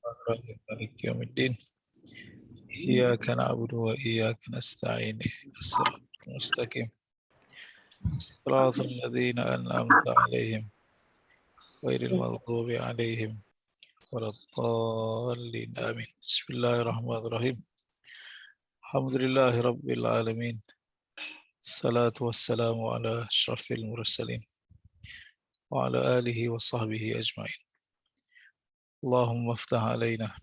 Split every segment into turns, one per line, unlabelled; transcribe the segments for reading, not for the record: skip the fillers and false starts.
مالك يوم الدين إياك نعبد وإياك نستعين اهدنا الصراط المستقيم صراط الذين أنعمت عليهم غير المغضوب عليهم ولا الضالين آمين. بسم الله الرحمن الرحيم. الحمد لله رب العالمين. الصلاة والسلام على أشرف المرسلين وعلى آله وصحبه أجمعين. اللهم افتح علينا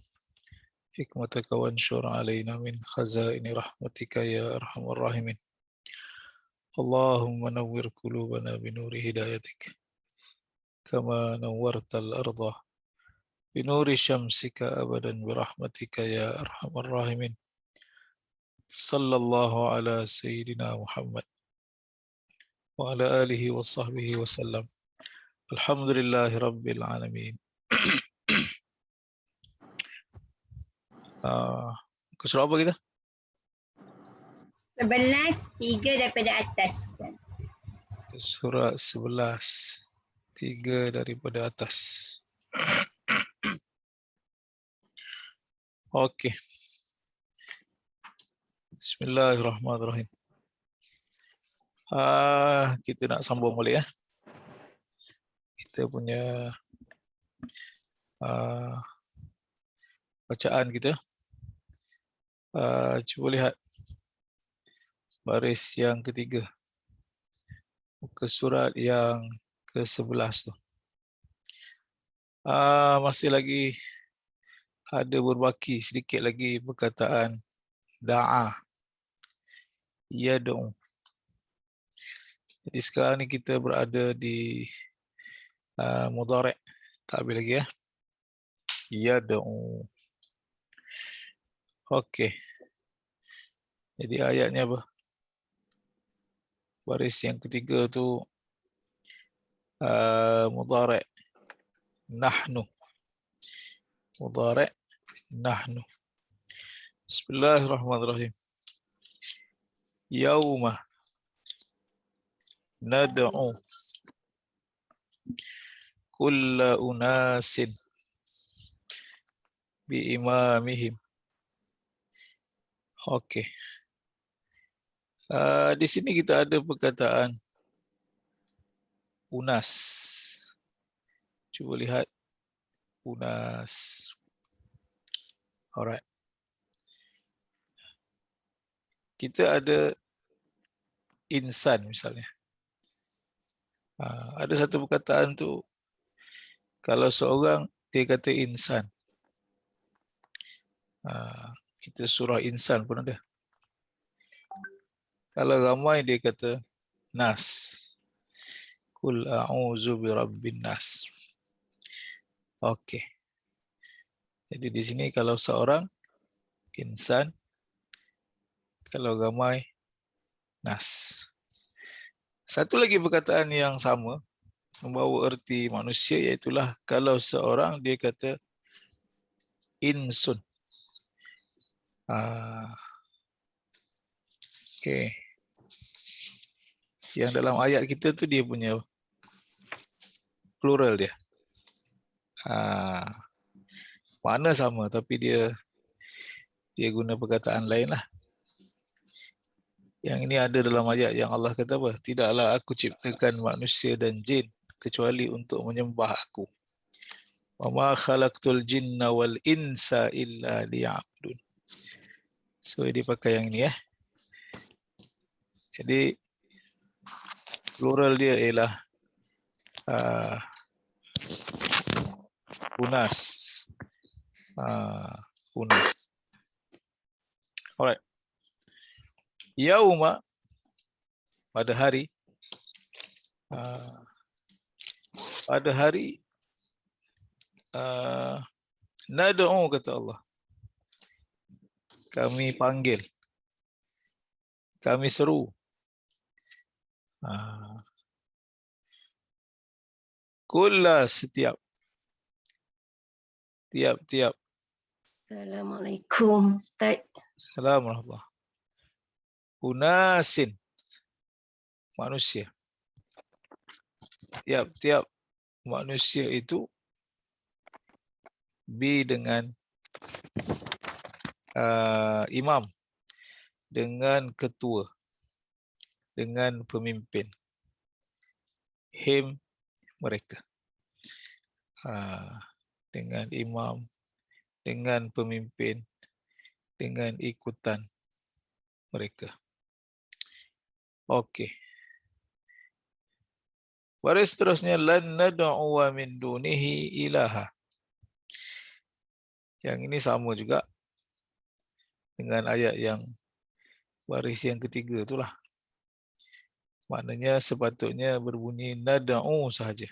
حكمتك وانشر علينا من خزائن رحمتك يا أرحم الراحمين. اللهم نور قلوبنا بنور هدايتك كما نورت الأرض بنور شمسك أبدا برحمتك يا أرحم الراحمين. صلى الله على سيدنا محمد وعلى آله وصحبه وسلم. الحمد لله رب العالمين. Ke surah apa kita?
11, 3 daripada atas.
Ke surah 11, 3 daripada atas. Okey. Bismillahirrahmanirrahim. Kita nak sambung balik ya. Kita punya bacaan kita. Cuba lihat baris yang ketiga. Muka surat yang ke-11 tu. Masih lagi ada berbaki sedikit lagi perkataan da'a. Yad'u. Jadi sekarang ni kita berada di mudhari'. Tak habis lagi ya. Yad'u. Okey. Jadi ayatnya apa? Baris yang ketiga tu mudhari'. Nahnu. Mudhari' nahnu. Bismillahirrahmanirrahim. Yauma nad'u kulla unasin biimamihim. Okey. Di sini kita ada perkataan unas. Cuba lihat unas. Alright. Kita ada insan misalnya. Ada satu perkataan tu, kalau seorang dia kata insan. Kita surah insan pun ada. Kalau ramai dia kata nas. Qul a'udzu birabbin nas. Okey. Jadi di sini kalau seorang insan, kalau ramai nas. Satu lagi perkataan yang sama membawa erti manusia, iaitulah kalau seorang dia kata insun. Okey. Yang dalam ayat kita tu dia punya plural dia. Makna sama tapi dia guna perkataan lain lah. Yang ini ada dalam ayat yang Allah kata apa? Tidaklah aku ciptakan manusia dan jin kecuali untuk menyembah aku. Wa ma khalaqtul jinna wal insa illa liya'budun. So dia pakai yang ini ya. Jadi plural dia ialah unas. Unas. Alright. Yauma, pada hari. Pada hari nad'u kata Allah. Kami panggil. Kami seru. Kulla setiap. Tiap-tiap.
Assalamualaikum Ustaz.
Assalamualaikum. Unasin. Manusia. Tiap-tiap manusia itu B dengan imam, dengan ketua, dengan pemimpin. Him, mereka. Dengan imam, dengan pemimpin, dengan ikutan mereka. Okey. Baris seterusnya, lan nad'u min dunihi ilaha. Yang ini sama juga dengan ayat yang baris yang ketiga itulah. Maknanya sepatutnya berbunyi nad'u sahaja.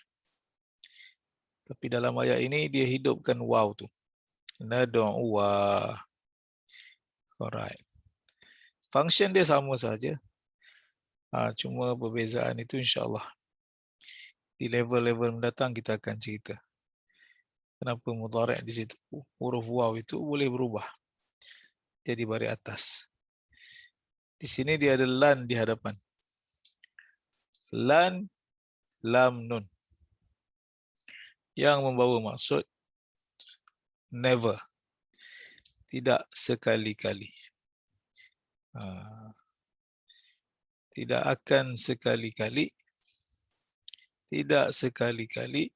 Tapi dalam ayat ini dia hidupkan waw tu. Nad'u wa. Alright. Function dia sama saja. Cuma perbezaan itu insya-Allah di level-level mendatang kita akan cerita. Kenapa mudhari' di situ huruf waw itu boleh berubah jadi baris atas. Di sini dia ada lan di hadapan. Lan, lam, nun. Yang membawa maksud never. Tidak sekali-kali. Tidak akan sekali-kali. Tidak sekali-kali.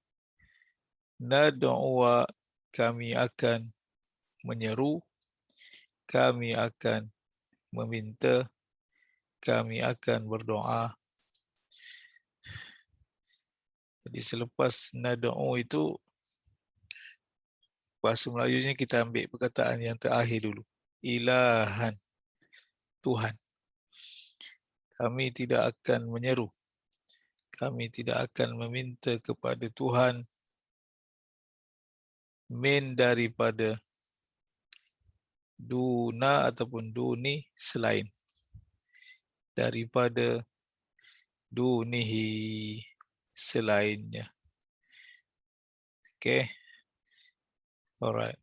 Nad'uwa, kami akan menyeru. Kami akan meminta. Kami akan berdoa. Jadi selepas nad'u itu, bahasa Melayunya kita ambil perkataan yang terakhir dulu. Ilahan, Tuhan. Kami tidak akan menyeru. Kami tidak akan meminta kepada Tuhan min daripada duna ataupun duni selain. Daripada dunihi selainnya. Okay. Alright.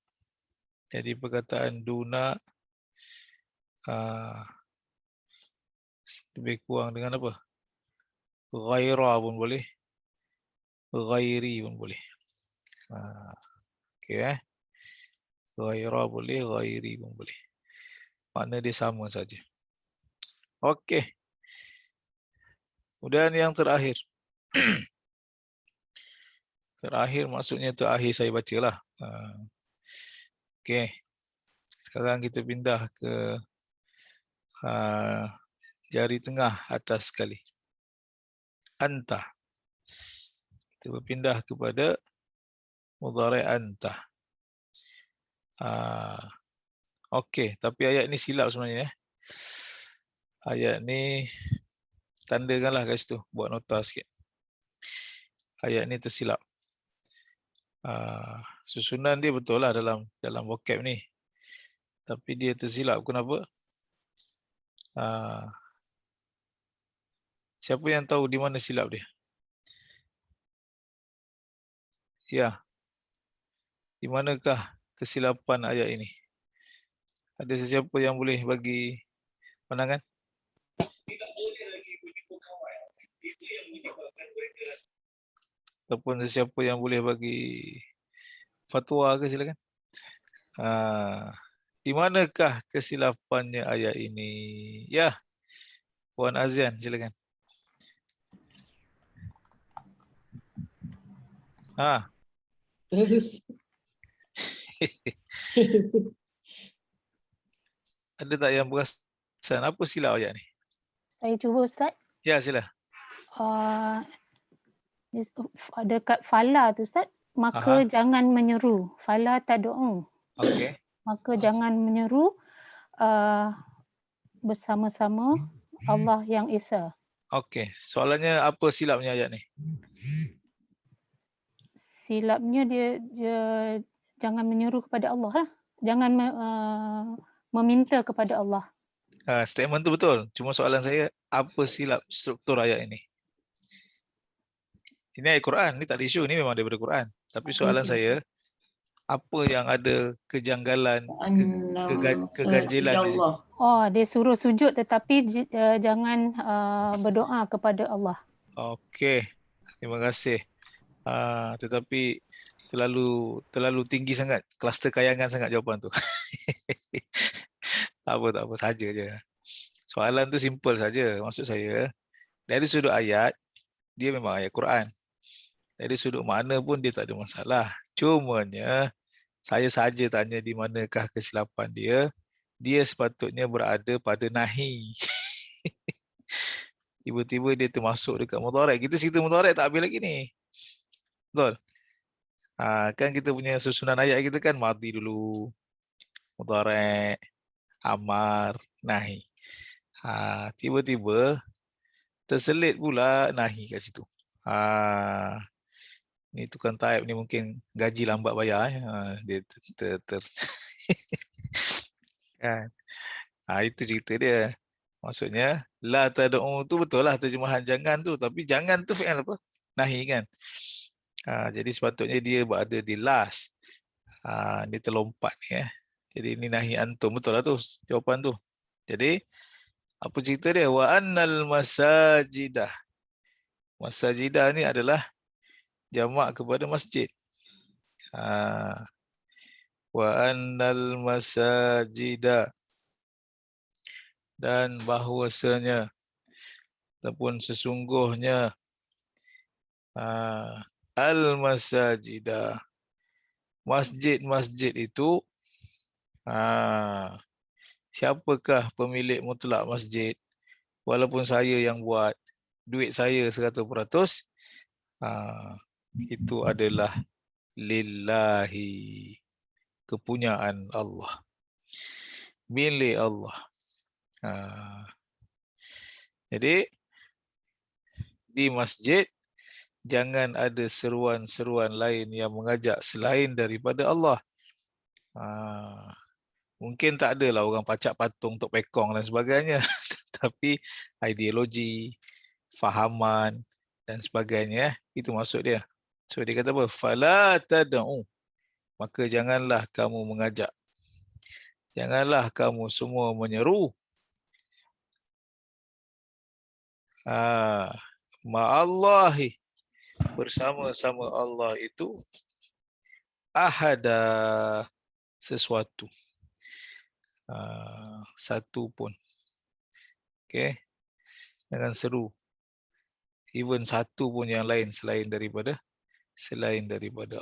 Jadi perkataan duna lebih kurang dengan apa? Ghaira pun boleh. Ghairi pun boleh. Okay. Ghaira boleh, ghairi pun boleh. Makna dia sama saja. Okey. Kemudian yang terakhir. Terakhir maksudnya terakhir saya bacalah. Okey. Sekarang kita pindah ke jari tengah atas sekali. Anta. Kita berpindah kepada mudhari' anta. Okey, tapi ayat ni silap sebenarnya. Ayat ni tandakanlah kat situ, buat nota sikit. Ayat ni tersilap. Susunan dia betul lah dalam vocab ni. Tapi dia tersilap. Kenapa? Siapa yang tahu di mana silap dia? Ya. Di manakah kesilapan ayat ini? Ada sesiapa yang boleh bagi pandangan? Ataupun sesiapa yang boleh bagi fatwa ke, silakan. Di manakah kesilapannya ayat ini? Ya. Puan Azian, silakan. Ada tak yang perasan apa silap ayat ni?
Saya cuba Ustaz.
Ya, sila.
Dekat fala tu Ustaz, maka jangan menyeru. Fala tad'u.
Okey.
Maka jangan menyeru bersama-sama Allah yang Esa.
Okey. Soalannya apa silapnya ayat ni?
Silapnya dia jangan menyeru kepada Allah lah. Jangan meminta kepada Allah.
Statement tu betul. Cuma soalan saya, apa silap struktur ayat ini? Ini ayat Quran, ni tak ada isu, ni memang daripada Quran. Tapi soalan saya, apa yang ada kejanggalan, keganjilan di situ?
Dia suruh sujud tetapi jangan berdoa kepada Allah.
Okey, terima kasih. Tetapi terlalu tinggi sangat, kluster kayangan sangat jawapan tu. Tak apa, saja je. Soalan tu simple saja. Maksud saya, dari sudut ayat, dia memang ayat Quran. Dari sudut makna pun dia tak ada masalah. Cumanya, saya saja tanya di manakah kesilapan dia. Dia sepatutnya berada pada nahi. Tiba-tiba dia termasuk dekat mudhari'. Kita cerita mudhari' tak habis lagi ni. Betul? Kan kita punya susunan ayat kita kan madhi dulu, mudhari', amar, nahi. Tiba-tiba terselit pula nahi kat situ. Ni tukang type ni mungkin gaji lambat bayar. Dia kan. Itu cerita dia. Maksudnya la tad'u tu betul lah terjemahan jangan tu, tapi jangan tu fi'il apa? Nahi kan. Jadi sepatutnya dia berada di last. Dia terlompat ni . Jadi ini nahi antum, betul lah tu jawapan tu. Jadi apa cerita dia? Wa annal masajidah. Masajidah ni adalah jamak kepada masjid. Wa annal masajidah, dan bahwasanya ataupun sesungguhnya al-masajidah, masjid-masjid itu, siapakah pemilik mutlak masjid? Walaupun saya yang buat, duit saya 100%, itu adalah lillahi, kepunyaan Allah, milik Allah. Jadi di masjid jangan ada seruan-seruan lain yang mengajak selain daripada Allah. Mungkin tak adalah orang pacak patung untuk pekong dan sebagainya, tapi ideologi, fahaman dan sebagainya, itu maksud dia. So dia kata apa? Fala tad'u, maka janganlah kamu mengajak, janganlah kamu semua menyeru ma'allahi, bersama-sama Allah itu, ahada, sesuatu, satu pun. Okay, jangan seru even satu pun yang lain selain daripada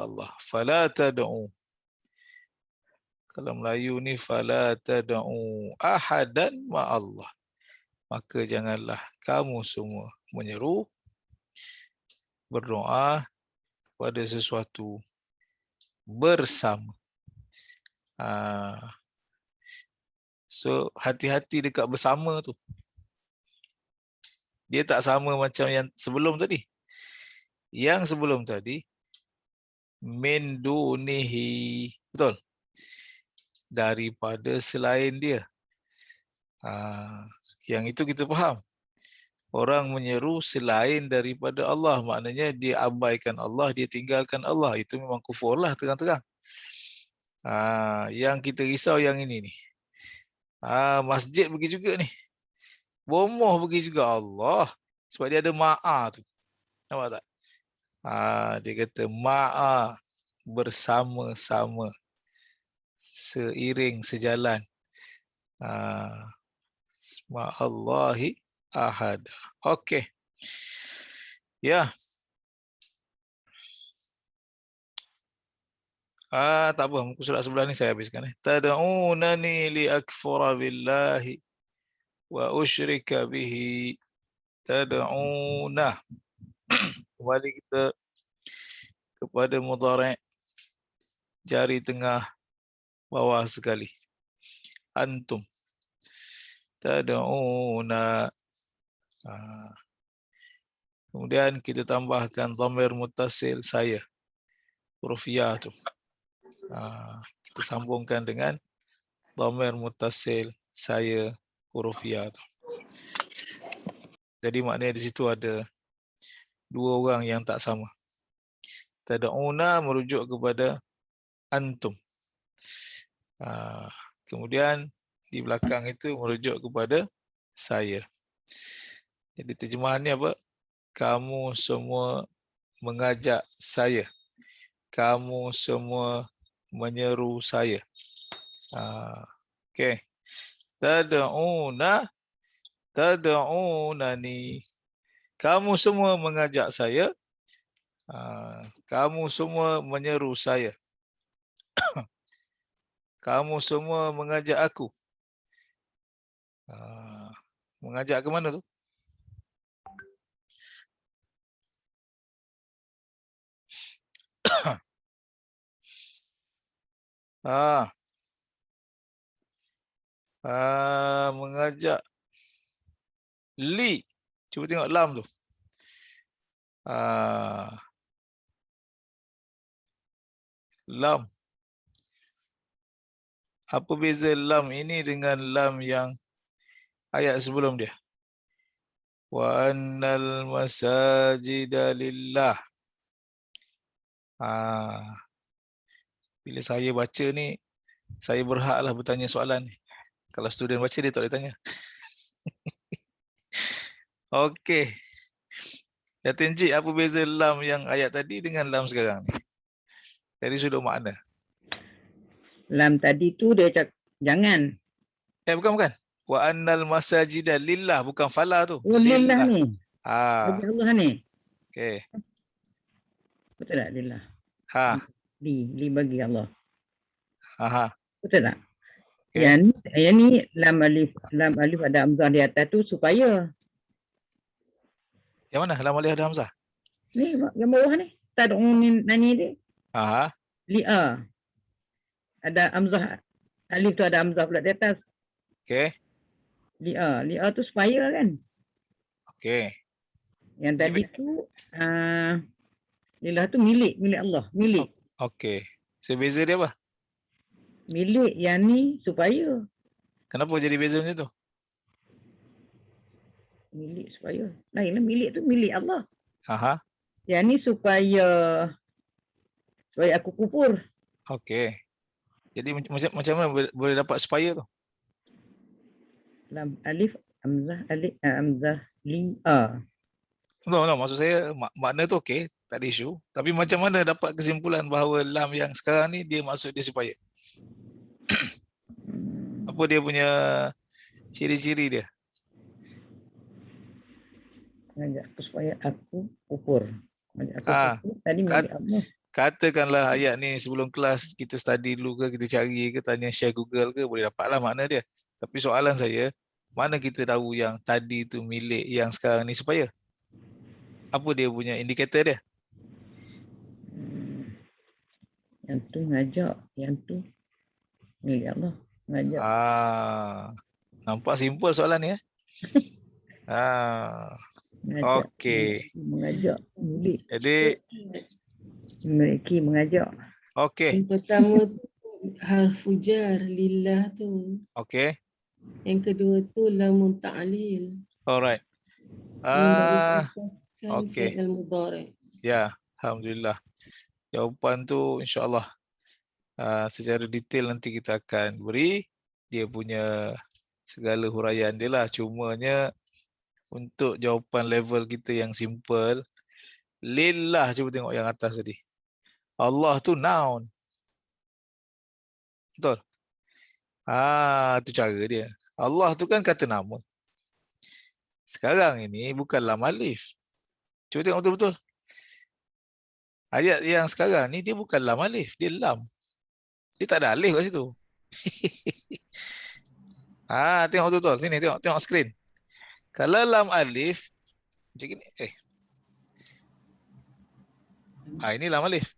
Allah. Fala tad'u, kalau Melayu ni fala tad'u ahadan ma'allah, maka janganlah kamu semua menyeru, berdoa pada sesuatu bersama. So hati-hati dekat bersama tu. Dia tak sama macam yang sebelum tadi. Yang sebelum tadi min dunihi, betul? Daripada selain dia. Yang itu kita faham. Orang menyeru selain daripada Allah, maknanya dia abaikan Allah, dia tinggalkan Allah. Itu memang kufur lah terang-terang. Yang kita risau yang ini ni. Masjid pergi juga ni. Bomoh pergi juga Allah. Sebab dia ada ma'a tu. Nampak tak? Dia kata ma'a, bersama-sama, seiring, sejalan. Ma'allahi ahad. Okey. Ya. Tak apa, muka surat sebelah ni saya habiskan. Tad'unani li akfura billahi wa usyrika bihi. Tad'una. Kembali kita kepada mudhari', jari tengah bawah sekali. Antum. Tad'una. Kemudian kita tambahkan dhamir muttasil, saya. Huruf ya tu. Kita sambungkan dengan dhamir muttasil, saya, huruf ya tu. Jadi maknanya di situ ada dua orang yang tak sama. Tad'una merujuk kepada antum. Kemudian di belakang itu merujuk kepada saya. Jadi terjemahannya apa? Kamu semua mengajak saya. kamu semua menyeru saya. Okey. Tad'unani. Kamu semua mengajak saya. Kamu semua menyeru saya. Kamu semua mengajak aku. Mengajak ke mana tu? Mengajak li. Cuba tengok lam tu. Lam. Apa beza lam ini dengan lam yang ayat sebelum dia? Wa annal masajida lillah. Bila saya baca ni, saya berhaklah bertanya soalan ni. Kalau student baca, dia tak boleh tanya. Okey. Kata Encik, apa beza lam yang ayat tadi dengan lam sekarang ni? Dari sudut makna.
Lam tadi tu dia cakap jangan.
Bukan. Wa annal masajida lillah, bukan fala tu.
Oh, lillah ni. Bagi Allah ni.
Okey.
Betul tak lillah? Li bagi Allah. Betul tak?
Okay.
Yang ni lam alif ada hamzah di atas tu supaya.
Yang mana? Lam alif ada hamzah?
Ni yang bawah ni. Tad'un nani ni. Li'a. Ada hamzah. Alif tu ada hamzah pula di atas.
Okey.
Li'a tu supaya kan?
Okey.
Yang tadi tu lillah tu milik Allah, milik.
Okey. Sebeza dia apa?
Milik yang ni supaya.
Kenapa jadi beza macam tu?
Milik supaya. Lainlah milik tu milik Allah. Yang ni supaya aku kufur.
Okey. Jadi macam mana boleh dapat supaya tu?
Lam alif hamzah li'a.
No, maksud saya makna tu okey, tak ada isu. Tapi macam mana dapat kesimpulan bahawa lam yang sekarang ni dia maksud dia supaya? Apa dia punya ciri-ciri dia?
Mengajak aku supaya aku kufur. Mengajak aku kufur tadi milik Allah.
Katakanlah ayat ni sebelum kelas kita study dulu ke, kita cari ke, tanya share Google ke, boleh dapatlah makna dia. Tapi soalan saya, mana kita tahu yang tadi tu milik, yang sekarang ni supaya? Apa dia punya indikator dia?
Yang tu ngajak, yang tu milik Allah. Ngajak.
Nampak simple soalan ni. Okey.
Mengajak, milik.
Jadi
memiliki, mengajak.
Okey.
Yang pertama tu harfu jar lillah tu.
Okey.
Yang kedua tu lamun ta'lil.
Alright. Okey. Ya, alhamdulillah. Jawapan tu insya-Allah secara detail nanti kita akan beri dia punya segala huraian dia lah. Cumanya untuk jawapan level kita yang simple, lillah, cuba tengok yang atas tadi. Allah tu noun. Betul? Tu cara dia. Allah tu kan kata nama. Sekarang ini bukan lam alif. Cuba tengok betul-betul. Ayat yang sekarang ni dia bukan lam alif, dia lam. Dia tak ada alif kat situ. Tengok betul-betul. Sini tengok skrin. Kalau lam alif macam ni. Ini lam alif.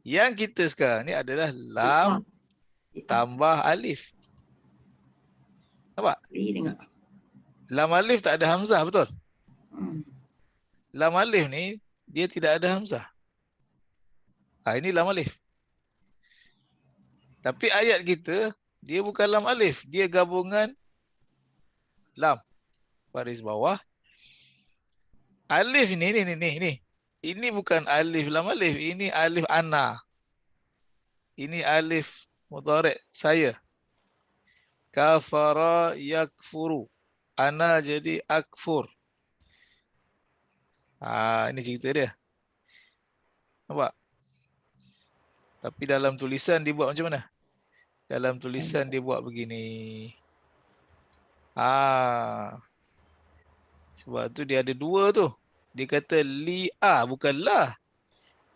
Yang kita sekarang ni adalah lam tambah alif. Nampak? Lam alif tak ada hamzah, betul? Lam alif ni dia tidak ada hamzah. Ini lam alif. Tapi ayat kita dia bukan lam alif, dia gabungan lam baris bawah. Alif ni. Ini bukan alif lam alif, ini alif ana. Ini alif mudhari' saya. Kafara yakfuru. Ana jadi akfur. Ini cerita dia. Nampak? Tapi dalam tulisan dia buat macam mana? Dalam tulisan dia buat begini. Sebab tu dia ada dua tu. Dia kata li'a bukan lah.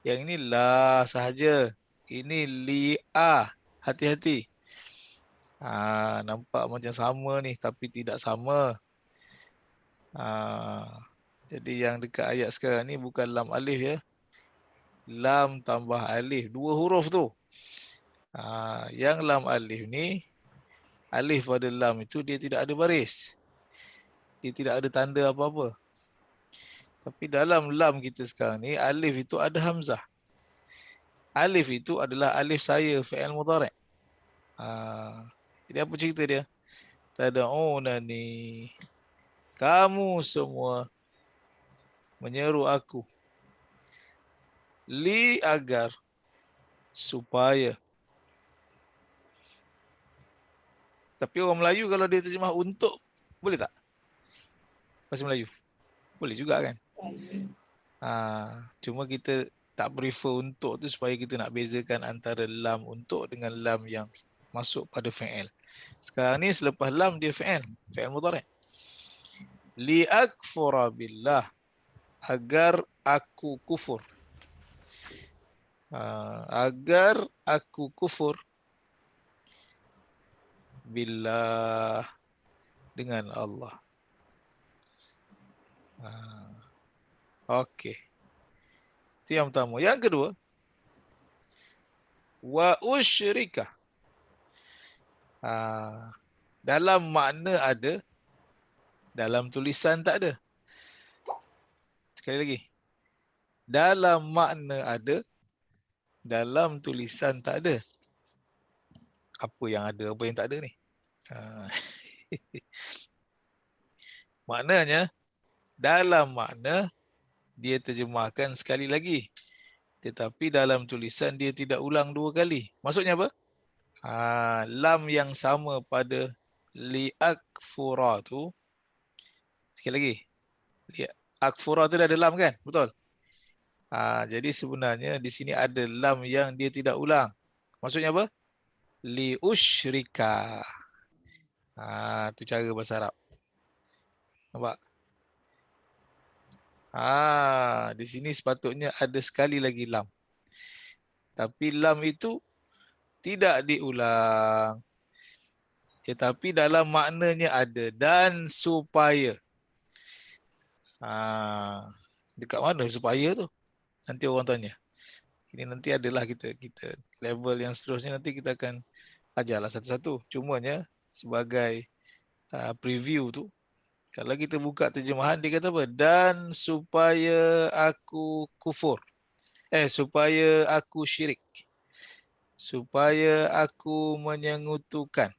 Yang ini la sahaja. Ini li'a. Hati-hati. Nampak macam sama ni tapi tidak sama. Jadi yang dekat ayat sekarang ni bukan lam alif ya. Lam tambah alif. 2 huruf tu. Yang lam alif ni, alif pada lam itu dia tidak ada baris. Dia tidak ada tanda apa-apa. Tapi dalam lam kita sekarang ni, alif itu ada hamzah. Alif itu adalah alif saya, fi'il mudhari'. Jadi apa cerita dia? Tad'unani. Kamu semua menyeru aku. Li agar. Supaya. Tapi orang Melayu kalau dia terjemah untuk, boleh tak? Bahasa Melayu? Boleh juga kan? Cuma kita tak prefer untuk tu supaya kita nak bezakan antara lam untuk dengan lam yang masuk pada fi'il. Sekarang ni selepas lam dia fi'il mudhari'. Li'akfura billah, agar aku kufur. Agar aku kufur billah, dengan Allah. Okey. Itu yang pertama. Yang kedua, wa usyrika. Dalam makna ada, dalam tulisan tak ada. Sekali lagi. Dalam makna ada, dalam tulisan tak ada. Apa yang ada, apa yang tak ada ni? Maknanya, dalam makna, dia terjemahkan sekali lagi. Tetapi dalam tulisan, dia tidak ulang 2 kali. Maksudnya apa? Lam yang sama pada li'akfura tu. Sekali lagi. Li'akfura tu dah ada lam kan? Betul? Jadi sebenarnya di sini ada lam yang dia tidak ulang. Maksudnya apa? Li'usyrika. Itu cara bahasa Arab. Nampak? Di sini sepatutnya ada sekali lagi lam. Tapi lam itu tidak diulang. Tetapi dalam maknanya ada. Dan supaya. Dekat mana supaya tu? Nanti orang tanya. Ini nanti adalah kita level yang seterusnya nanti kita akan ajarlah satu-satu. Cumanya sebagai preview tu, kalau kita buka terjemahan dia kata apa? Dan supaya aku kufur. Supaya aku syirik. Supaya aku menyekutukan.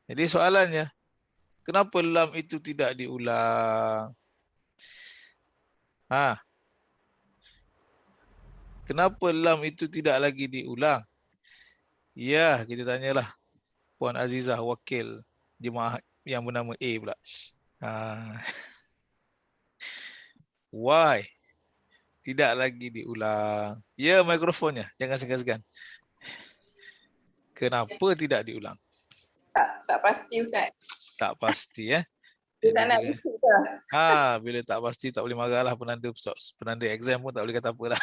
Jadi soalannya, kenapa lam itu tidak diulang? Kenapa lam itu tidak lagi diulang? Ya, kita tanyalah Puan Azizah, wakil jemaah yang bernama A pula. Why? Tidak lagi diulang. Ya, mikrofonnya. Jangan segan-segan. Kenapa tidak diulang?
Tak pasti Ustaz.
Tak pasti
Dia tak nak bisik ke?
Bila tak pasti tak boleh marahlah penanda exam pun tak boleh kata apalah.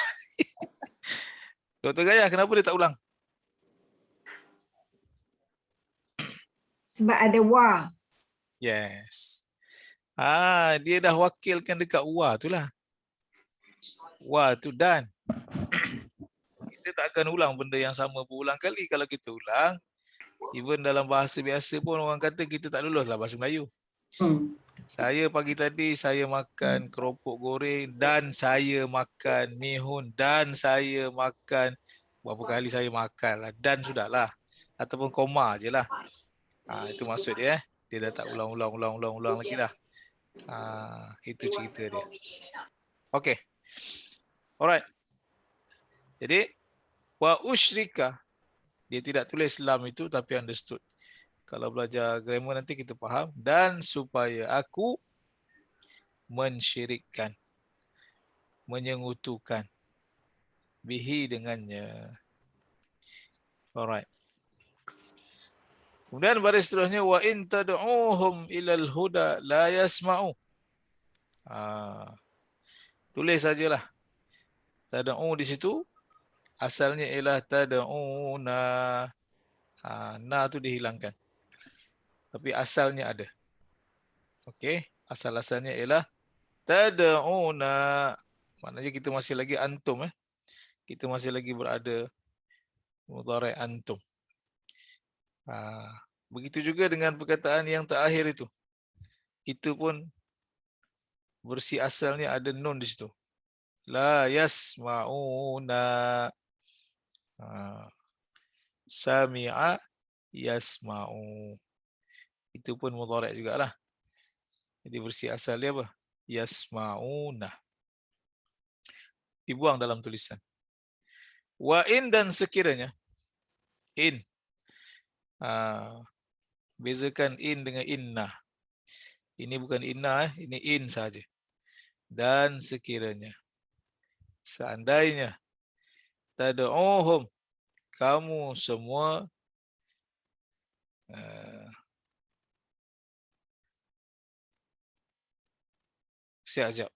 Dr. Gaya, kenapa dia tak ulang?
Sebab ada wa.
Yes. Dia dah wakilkan dekat wa tu lah. Wa tu dan. Kita tak akan ulang benda yang sama berulang kali. Kalau kita ulang, even dalam bahasa biasa pun orang kata kita tak lulus lah bahasa Melayu. Saya pagi tadi saya makan keropok goreng dan saya makan mihun dan saya makan, berapa kali saya makan lah, dan sudahlah. Ataupun koma je lah. Itu maksud dia. Dia dah tak ulang lagi dah. Itu cerita dia. Okay. Alright. Jadi, wa usyrika. Dia tidak tulis lam itu tapi understood. Kalau belajar grammar nanti kita faham. Dan supaya aku mensyirikkan. menyekutukan, bihi dengannya. Alright. Kemudian baris seterusnya wa in tad'uuhum ilal huda la yasma'u. Tulis sajalah. Tad'u di situ asalnya ialah tad'una. Na tu dihilangkan. Tapi asalnya ada. Okey, asal-asalnya ialah tad'una. Maknanya kita masih lagi antum Kita masih lagi berada mudhari' antum. Begitu juga dengan perkataan yang terakhir itu. Itu pun versi asalnya ada nun di situ. La yasma'una. Sami'a yasma'u. Itu pun mudhari' jugalah. Jadi versi asal dia apa? Yasma'una. Dibuang dalam tulisan. Wa in dan sekiranya. In. Bezakan in dengan inna. Ini bukan inna, ini in saja. Dan sekiranya. Seandainya. Tad'uhum. Kamu semua. Siap-siap.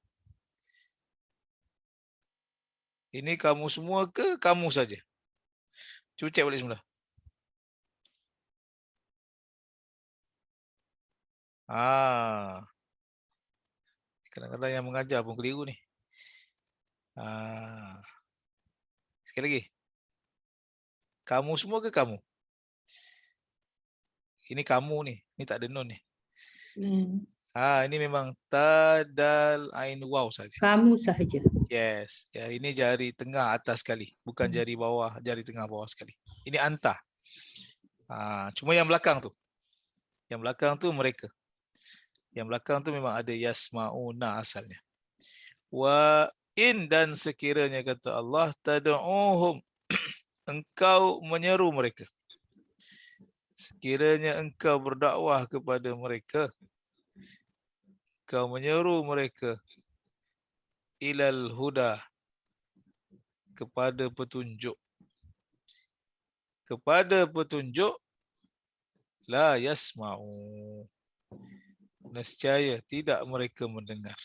Ini kamu semua ke kamu saja? Cuba cek balik semula. Kadang-kadang yang mengajar pun keliru ni. Sekali lagi. Kamu semua ke kamu? Ini kamu ni. Ni tak ada nun ni. Ini memang tadal ain waw saja.
Kamu sahaja.
Yes. Ya, ini jari tengah atas sekali. Bukan jari bawah, jari tengah bawah sekali. Ini anta. Cuma yang belakang tu. Yang belakang tu mereka. Yang belakang tu memang ada yasma'una asalnya. Wa in dan sekiranya kata Allah tad'uhum. Engkau menyeru mereka. Sekiranya engkau berdakwah kepada mereka. Engkau menyeru mereka. Ilal huda. Kepada petunjuk. Kepada petunjuk. La yasma'u. Nescaya tidak mereka mendengar.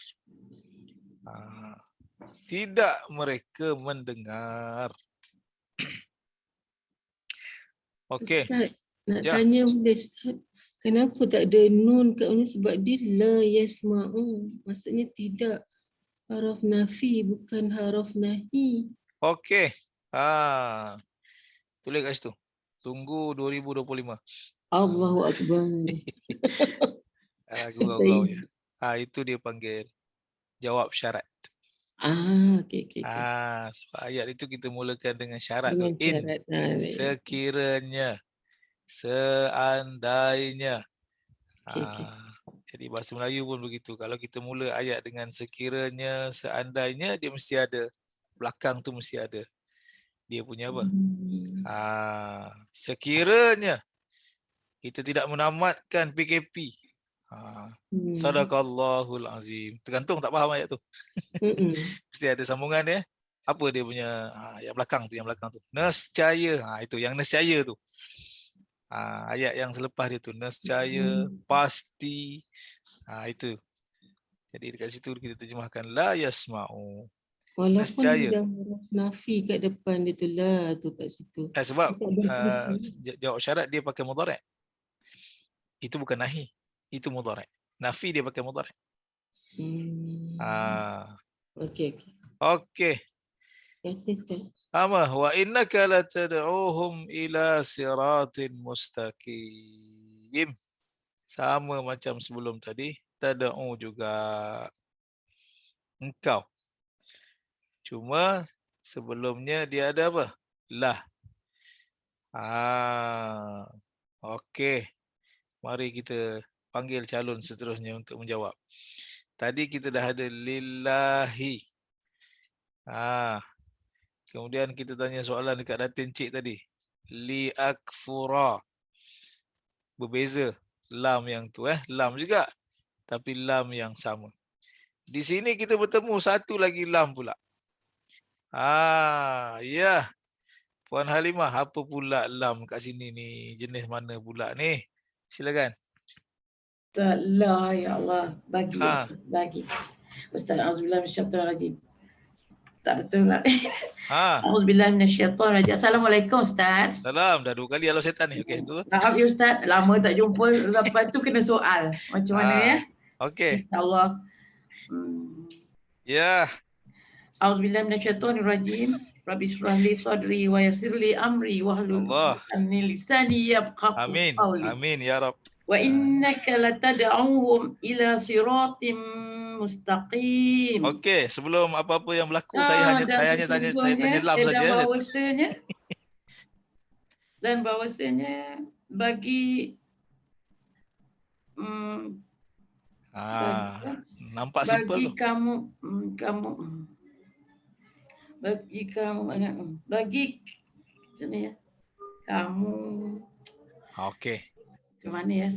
Tidak mereka mendengar. Okey.
Ustaz, nak tanya boleh Ustaz? Kenapa tak ada nun kat mana? Sebab dia la yasma'u. Maksudnya tidak. Haraf nafi bukan haraf nahi.
Okey. Tulis kat situ. Tunggu 2025.
Allahu Akbar.
Gurau-gurau je. Itu dia panggil jawab syarat.
Okey.
Sebab ayat itu kita mulakan dengan syarat
Dengan
tu. In.
syarat.
Sekiranya. Seandainya.
Okay.
Jadi bahasa Melayu pun begitu. Kalau kita mula ayat dengan sekiranya, seandainya, dia mesti ada. Belakang tu mesti ada. Dia punya apa? Sekiranya kita tidak menamatkan PKP. Sadaqallahul azim. Tergantung tak faham ayat tu. Mesti ada sambungan dia. Apa dia punya yang belakang tu. Nescaya. Itu yang nescaya tu. Ayat yang selepas dia tu nescaya, pasti. Itu. Jadi dekat situ kita terjemahkan la yasma'u.
Walaupun ada huruf nafi kat depan dia tu la tu kat situ.
Sebab jawab syarat dia pakai mudhari'. Itu bukan nahi. Itu mudhari'. Nafi dia pakai mudhari'. Okey. Wa innaka latad'uhum ila siratin mustaqim. Sama macam sebelum tadi, tad'u juga engkau. Cuma sebelumnya dia ada apa? Lah. Okey. Mari kita panggil calon seterusnya untuk menjawab. Tadi kita dah ada lillahi. Kemudian kita tanya soalan dekat datin cik tadi. Liakfura. Berbeza lam yang tu lam juga tapi lam yang sama. Di sini kita bertemu satu lagi lam pula. Ya. Puan Halimah, apa pula lam kat sini ni? Jenis mana pula ni? Silakan.
La, ya Allah. Bagi.
Ha.
Bagi. Ustaz, auzubillah minasyaitanirrajim. Tak betul lah. Auzubillah minasyaitanirrajim. Assalamualaikum Ustaz.
Salam, dah 2 kali halau setan ni. Okey, tu.
Maaf ya Ustaz, lama tak jumpa. Lepas tu kena soal. Macam mana ya?
Okey.
InsyaAllah.
Ya.
Auzubillah minasyaitanirrajim. Rabbi shrah li sadri wa yassir li amri wahlul 'uqdatam min lisani yafqahu qawli.
Amin ya Rabb.
Wa innaka latad'uhum ila siratim mustaqim.
Okey, sebelum apa-apa yang berlaku saya hanya tanya lam saja.
Dan bahawasanya bagi
nampak simple tu.
Bagi macam ni ya. Kamu
okey.
Macam mana ya?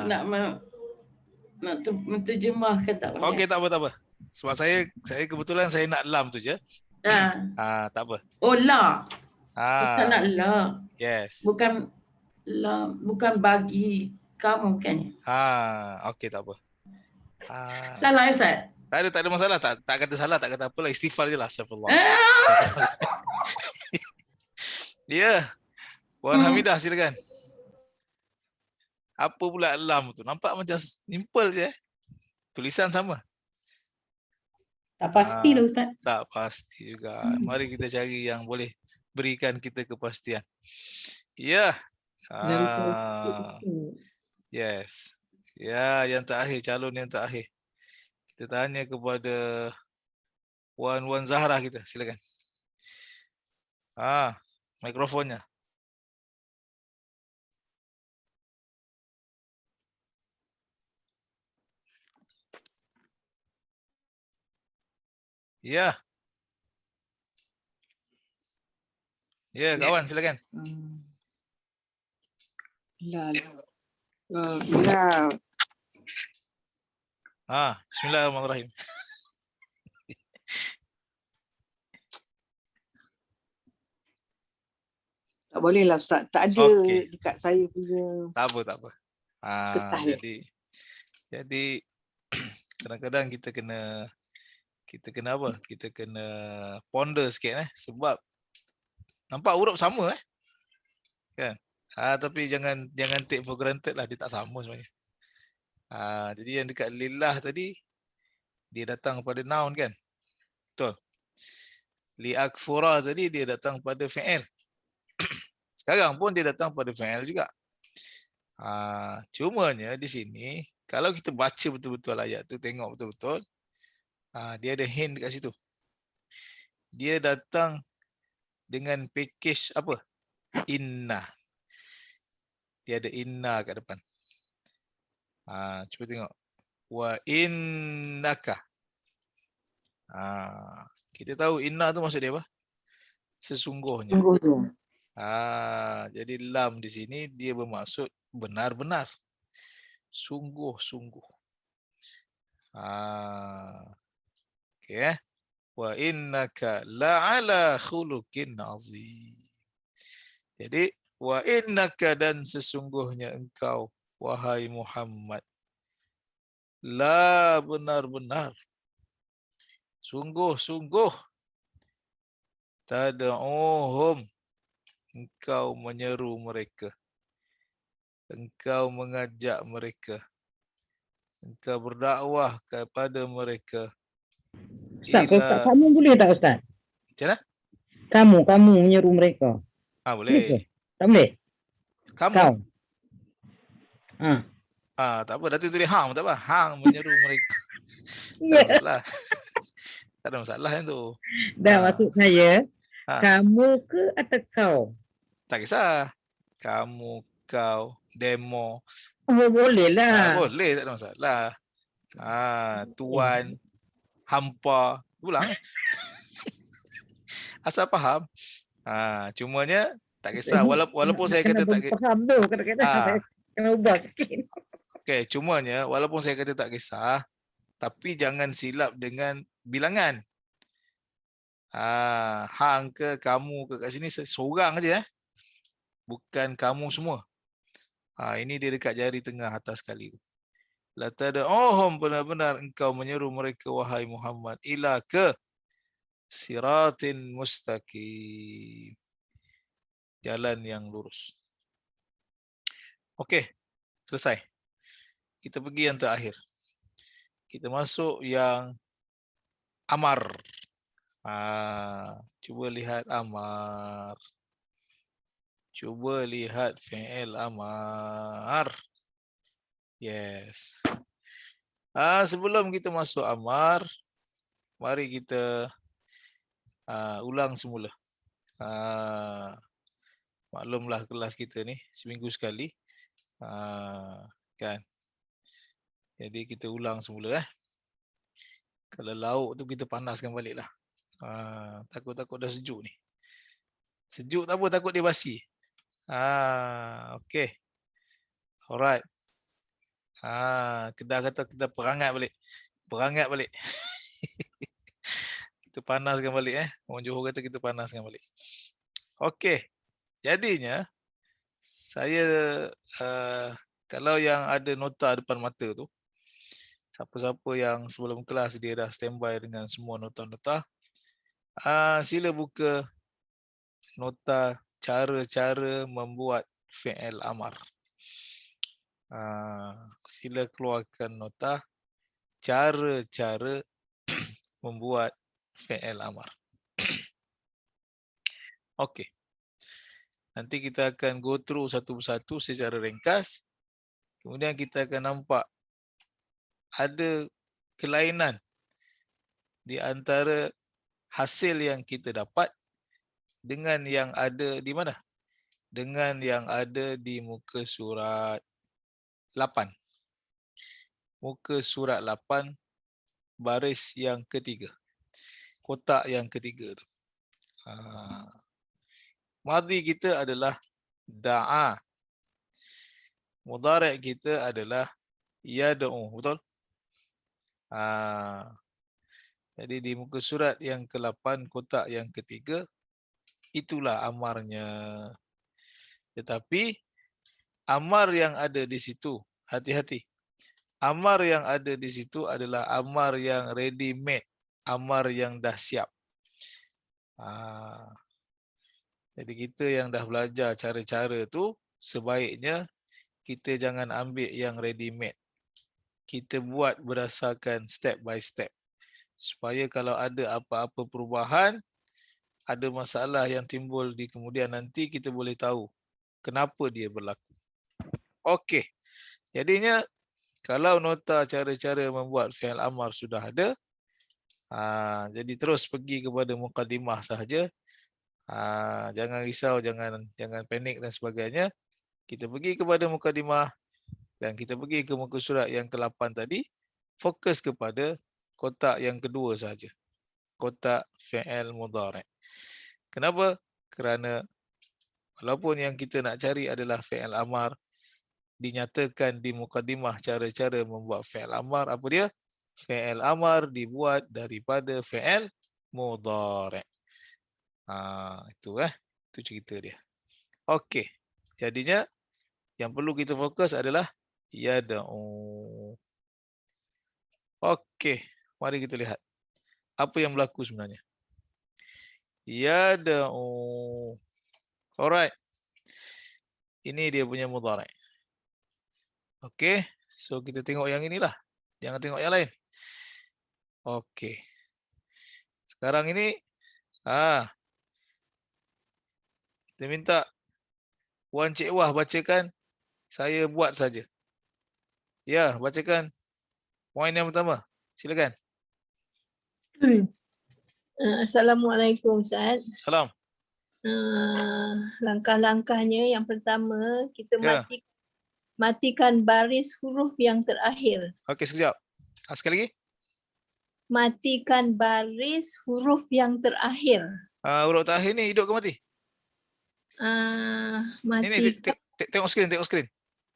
Nak menterjemahkan tak apa?
Okey, tak apa. Sebab saya kebetulan saya nak lam tu je. Tak apa.
Oh, la. Bukan nak la.
Yes.
Bukan la, bukan bagi kamu kan?
Okey, tak apa.
Salah ya, Ustaz?
Tak ada masalah. Tak kata salah, tak kata apalah. Istighfar je lah. Astagfirullah. Ya. Puan Hamidah, silakan. Apa pula lam tu? Nampak macam simple je. Tulisan sama.
Tak pasti lah Ustaz.
Tak pasti juga. Mari kita cari yang boleh berikan kita kepastian. Ya. Yes. Ya, yang terakhir, calon yang terakhir. Kita tanya kepada Wan Zahra kita. Silakan. Mikrofonnya. Ya. Ya, kawan, silakan. Bismillahirrahmanirrahim.
Tak boleh lah Ustaz. Tak ada dekat saya punya.
Tak apa. Jadi kadang-kadang kita kena apa? Kita kena ponder sikit sebab nampak huruf sama kan? Tapi jangan take for granted lah, dia tak sama sebenarnya. Jadi yang dekat lillah tadi dia datang pada noun kan? Betul. Li akfura tadi dia datang pada fi'il. Sekarang pun dia datang pada fi'il juga. Cumanya di sini kalau kita baca betul-betul ayat tu, tengok betul-betul, dia ada hint dekat situ. Dia datang dengan package apa? Inna. Dia ada inna kat depan. Cuba tengok. Wa innaka. Kita tahu inna tu maksud dia apa? Sesungguhnya. Jadi lam di sini dia bermaksud benar-benar. Sungguh-sungguh. Okey. Wa innaka la'ala khuluqin azim. Jadi wa innaka, dan sesungguhnya engkau wahai Muhammad, la, benar-benar, sungguh-sungguh, tad'uhum, engkau menyeru mereka, engkau mengajak mereka, engkau berdakwah kepada mereka.
Ustaz, kamu boleh tak Ustaz?
Macam mana?
Kamu menyeru mereka.
Boleh.
Tak boleh?
Kamu.
Kau.
Tak apa, Datuk tulis hang, tak apa. Hang menyeru mereka. Tak ada masalah. Tak ada masalah yang tu.
Dah maksud saya, kamu ke atau kau?
Tak kisah. Kamu, kau, demo.
Boleh lah.
Boleh, tak ada masalah. Tuan, hampa. Ulang. Asal faham. Cumanya tak kisah, walaupun saya kata tak kisah.
Faham tu, kadang-kadang kena ubah sikit.
Okey, cumanya walaupun saya kata tak kisah, Tapi jangan silap dengan bilangan. Hang ke kamu ke kat sini seorang aja bukan kamu semua. Ini dia dekat jari tengah atas sekali tu. La tad'uhum, benar-benar engkau menyeru mereka wahai Muhammad ila ke siratin mustaqim, jalan yang lurus. Okey, selesai. Kita pergi yang terakhir. Kita masuk yang amar. Cuba lihat amar. Cuba lihat fi'il amar. Yes. Sebelum kita masuk amar, mari kita ulang semula. Maklumlah kelas kita ni seminggu sekali. Kan. Jadi kita ulang semula. Kalau lauk tu kita panaskan balik lah. Takut-takut dah sejuk ni. Sejuk tak apa, takut dia basi. Okay. Alright. Kedah kata kita perangat balik. Perangat balik. Kita panaskan balik. Orang Johor kata kita panaskan balik. Okay. Jadinya, saya kalau yang ada nota depan mata tu, siapa-siapa yang sebelum kelas dia dah standby dengan semua nota-nota, sila buka nota cara-cara membuat fi'il amar. Sila keluarkan nota cara-cara membuat fi'il amar. Okey. Nanti kita akan go through satu persatu secara ringkas. Kemudian kita akan nampak ada kelainan di antara hasil yang kita dapat dengan yang ada di mana? Dengan yang ada di muka surat 8. Muka surat 8 baris yang ketiga. Kotak yang ketiga tu. Madhi kita adalah da'a. Mudhari' kita adalah yad'u. Betul? Jadi di muka surat yang ke-8 kotak yang ketiga, itulah amarnya. Tetapi amar yang ada di situ, hati-hati. Amar yang ada di situ adalah amar yang ready made, amar yang dah siap. Jadi kita yang dah belajar cara-cara tu, sebaiknya kita jangan ambil yang ready made. Kita buat berdasarkan step by step. Supaya kalau ada apa-apa perubahan, ada masalah yang timbul di kemudian nanti, kita boleh tahu kenapa dia berlaku. Okey. Jadinya, kalau nota cara-cara membuat fi'il amar sudah ada, jadi terus pergi kepada mukadimah sahaja. Jangan risau, jangan panik dan sebagainya. Kita pergi kepada mukadimah dan kita pergi ke muka surat yang ke-8 tadi, fokus kepada kotak yang kedua saja. Kotak fi'il mudhari'. Kenapa? Kerana walaupun yang kita nak cari adalah fi'il amar, dinyatakan di mukadimah cara-cara membuat fi'il amar, apa dia? Fi'il amar dibuat daripada fi'il mudhari'. Itu cerita dia. Okey. Jadinya yang perlu kita fokus adalah yad'u. Okey, mari kita lihat apa yang berlaku sebenarnya. Yad'u. Alright. Ini dia punya mudhari'. Okey, so kita tengok yang inilah. Jangan tengok yang lain. Okey. Sekarang ini kita minta Puan Cik Wah bacakan, saya buat saja. Ya, bacakan poin yang pertama. Silakan.
Assalamualaikum Ustaz.
Salam.
Langkah-langkahnya yang pertama, kita matikan baris huruf yang terakhir.
Okey, sekejap. Sekali lagi.
Matikan baris huruf yang terakhir.
Huruf terakhir ni hidup ke mati? Ini tengok skrin.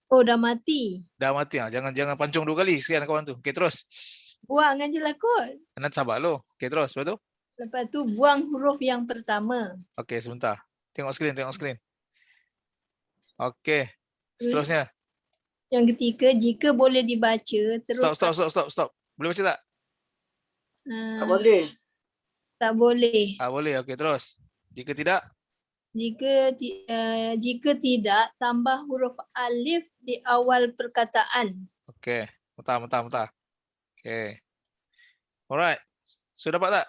Oh, dah mati.
Dah mati. Jangan pancung 2 kali sekian kawan tu. Okey, terus.
Buang aja lah kot.
Nanti sabar lo. Okey, terus. Lepas tu?
Lepas tu buang huruf yang pertama.
Okey, sebentar. Tengok skrin. Okey. Seterusnya.
Yang ketiga, jika boleh dibaca, terus
Stop. Boleh baca tak?
Tak boleh.
Tak boleh.
Boleh. Okey, terus. Jika tidak?
Jika tidak, tambah huruf alif di awal perkataan.
Okey. Mentah. Okey. Alright. So, dapat tak?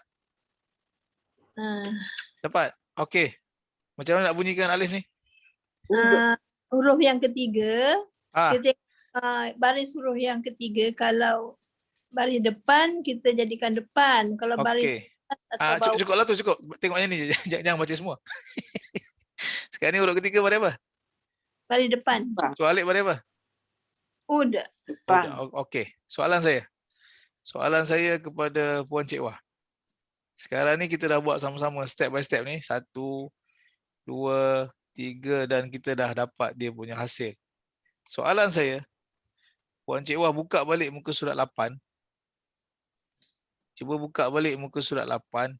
Dapat? Okey. Macam mana nak bunyikan alif ni?
Huruf yang ketiga,
Ah.
kita baris huruf yang ketiga, kalau baris depan, kita jadikan depan. Kalau baris
Okey.
atau bawah.
Cukup lah tu, cukup. Tengok yang ni je. Jangan baca semua. Sekarang ni huruf ketiga baris apa?
Baris depan.
So, alif baris apa?
Udah.
Depan.
Okey. Soalan saya kepada Puan Cik Wah. Sekarang ni kita dah buat sama-sama step by step ni. 1, 2, 3 dan kita dah dapat dia punya hasil. Soalan saya, Puan Cik Wah buka balik muka surat 8. Cuba buka balik muka surat 8.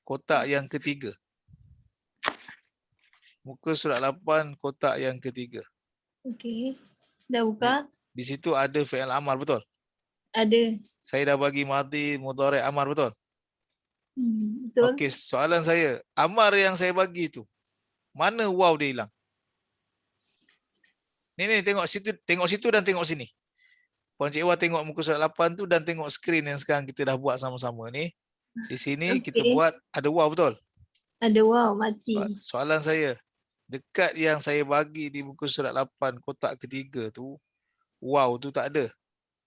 Kotak yang ketiga. Muka surat 8, kotak yang ketiga.
Okey. Dah buka?
Di situ ada fi'il amar, betul?
Ada.
Saya dah bagi madhi, mudhari', amar, betul?
Betul.
Okey, soalan saya, amar yang saya bagi tu, mana waw dia hilang? Ni tengok situ dan tengok sini. Puan Cik Wah tengok muka surat 8 tu dan tengok skrin yang sekarang kita dah buat sama-sama ni. Di sini kita buat ada waw, betul?
Ada waw, mati.
Soalan saya, dekat yang saya bagi di muka surat 8 kotak ketiga tu, waw tu tak ada.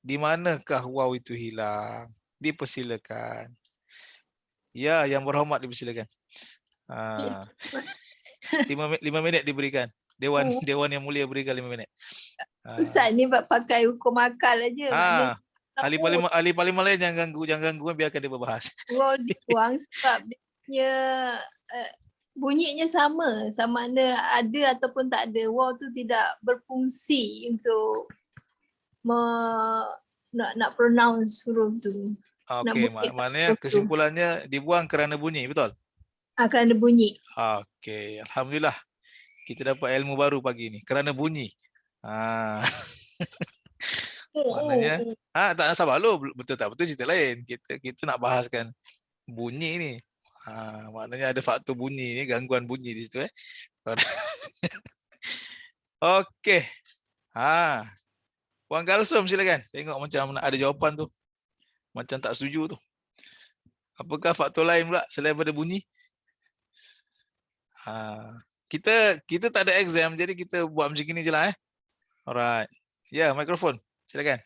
Di manakah waw itu hilang? Dipersilakan. Ya, yang berhormat dipersilakan. 5 minit diberikan. Dewan yang mulia berikan 5 minit.
Ustaz ni pakai hukum akal aja.
Ahli parlimen lain jangan ganggu, biarkan dia berbahas.
Waw dibuang sebab dia punya bunyinya sama ada ataupun tak ada. Waw tu tidak berfungsi untuk nak pronounce huruf tu.
Okey, maknanya kesimpulannya dibuang kerana bunyi, betul?
Kerana bunyi.
Okey, alhamdulillah. Kita dapat ilmu baru pagi ni, kerana bunyi. Maknanya tak sabar lo, betul tak betul cerita lain. Kita nak bahaskan bunyi ni. Maknanya ada faktor bunyi ni, gangguan bunyi di situ Okey. Puan Kalsum silakan. Tengok macam ada jawapan tu. Macam tak setuju tu. Apakah faktor lain pula selain daripada bunyi? Kita tak ada exam, jadi kita buat macam gini je lah. Alright. Ya, mikrofon. Silakan.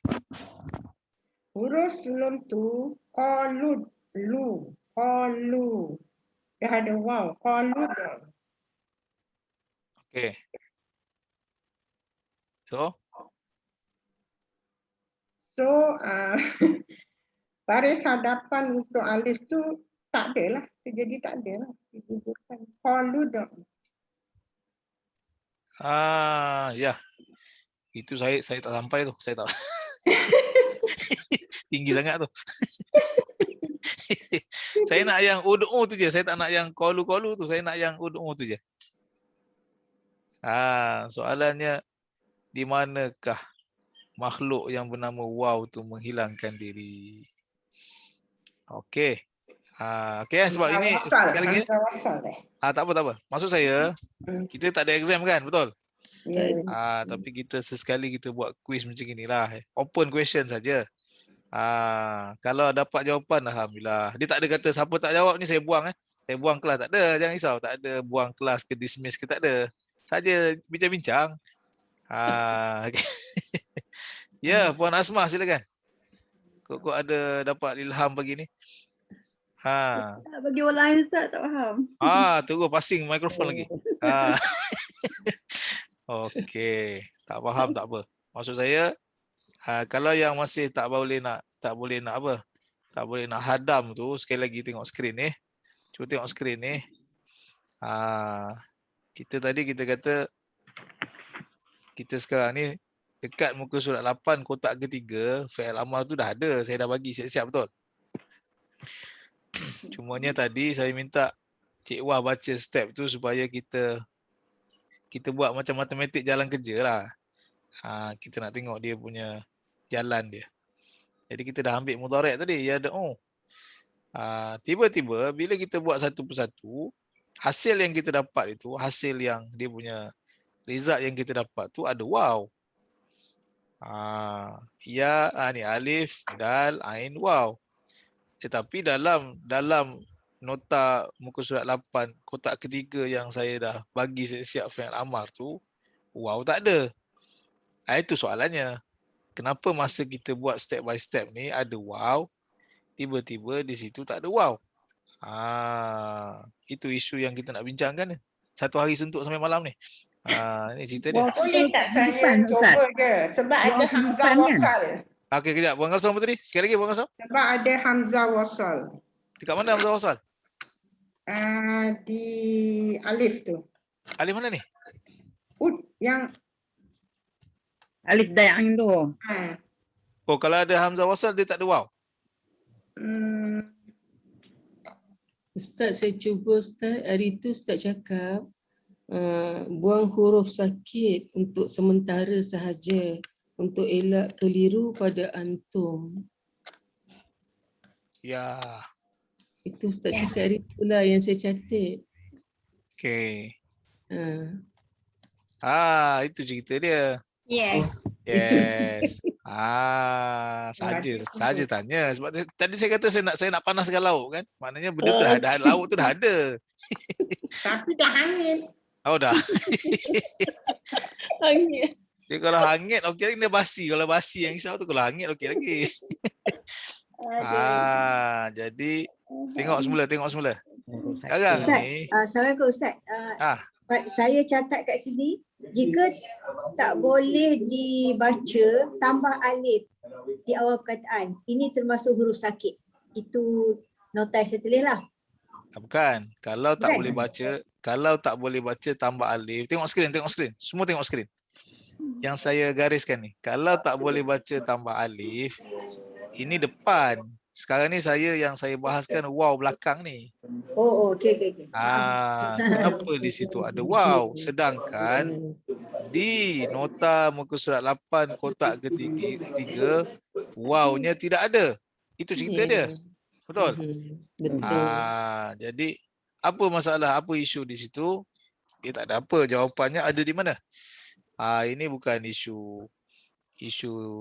Huruf sebelum tu, qalud, lu, qalu. Dah ada waw, qalud.
Okay. So,
baris hadapan untuk alif tu tak ada lah. Jadi tak ada lah. Qalud.
Ya. Itu saya tak sampai tu. Saya tak. Tinggi sangat tu. Saya nak yang ud'u tu je. Saya tak nak yang qalu tu. Saya nak yang ud'u tu je. Soalannya, di manakah makhluk yang bernama waw tu menghilangkan diri? Okey. Okey, sebab ini sekali lagi. Tak apa. Maksud saya, kita tak ada exam kan, betul? Tapi kita sesekali kita buat quiz macam inilah. Open question saja. Kalau dapat jawapan, alhamdulillah. Dia tak ada kata siapa tak jawab ni saya buang. Saya buang kelas, tak ada. Jangan risau, tak ada buang kelas ke dismiss ke, tak ada. Saja bincang-bincang. Okay. Ya, Puan Asmah silakan. Kok ada dapat ilham pagi ni?
Bagi orang lain Ustaz tak faham.
Tunggu passing mikrofon lagi. Okey, tak faham tak apa. Maksud saya, kalau yang masih tak boleh nak hadam tu, sekali lagi tengok skrin ni. Cuba tengok skrin ni. Kita tadi kita kata kita sekarang ni dekat muka surat 8 kotak ketiga, fi'il amar tu dah ada. Saya dah bagi siap-siap, betul? Cumanya tadi saya minta Cik Wah baca step tu supaya kita buat macam matematik jalan kerja lah. Kita nak tengok dia punya jalan dia. Jadi kita dah ambil mudhari' tadi, ya ada tiba-tiba bila kita buat satu persatu, hasil yang kita dapat itu, hasil yang dia punya result yang kita dapat tu ada waw. Ni alif, dal, ain, waw. Tetapi dalam nota muka surat 8 kotak ketiga yang saya dah bagi siap fi'il amar tu, waw tak ada. Itu soalannya. Kenapa masa kita buat step by step ni ada waw, tiba-tiba di situ tak ada waw? Itu isu yang kita nak bincangkan. Satu hari suntuk sampai malam ni. Ni cerita dia.
Boleh tak saya cuba je? Sebab ada hamzah wasal.
Okey, kejap. Buang Kasam apa tadi? Sekali lagi Buang Kasam.
Sebab ada hamzah wasal.
Dekat mana hamzah wasal?
Di alif tu.
Alif mana ni?
Yang
Alif dayang tu.
Kalau ada hamzah wasal dia tak ada waw.
Ustaz, saya cuba Ustaz. Hari tu Ustaz cakap buang huruf sakit untuk sementara sahaja untuk elak keliru pada antum.
Ya.
Itu Ustaz cakap hari tu lah yang saya catat.
Okey. Itu cerita dia.
Yeah.
Yes. Saja tanya sebab tadi saya kata saya nak panaskan lauk kan. Maknanya benda tu dah ada, lauk tu dah ada.
Tapi dah hangit.
Dah.
Hangit.
Dia kalau hangit okey lagi, dia basi. Kalau basi yang risau tu, kalau hangit okey lagi. Jadi tengok semula. Sekarang
Ustaz,
ni.
Assalamualaikum Ustaz. Saya catat kat sini, jika tak boleh dibaca tambah alif di awal perkataan, ini termasuk huruf sakit. Itu nota saya tulis lah.
Bukan. Kalau tak boleh baca tambah alif. Tengok skrin. Semua tengok skrin. Yang saya gariskan ni. Kalau tak boleh baca tambah alif, ini depan. Sekarang ni yang saya bahaskan waw belakang ni.
Okey.
Kenapa di situ ada waw? Sedangkan di nota muka surat 8 kotak ketiga, wawnya tidak ada. Itu cerita dia. Betul? Jadi apa masalah, apa isu di situ? Dia tak ada apa. Jawapannya ada di mana? Ini bukan isu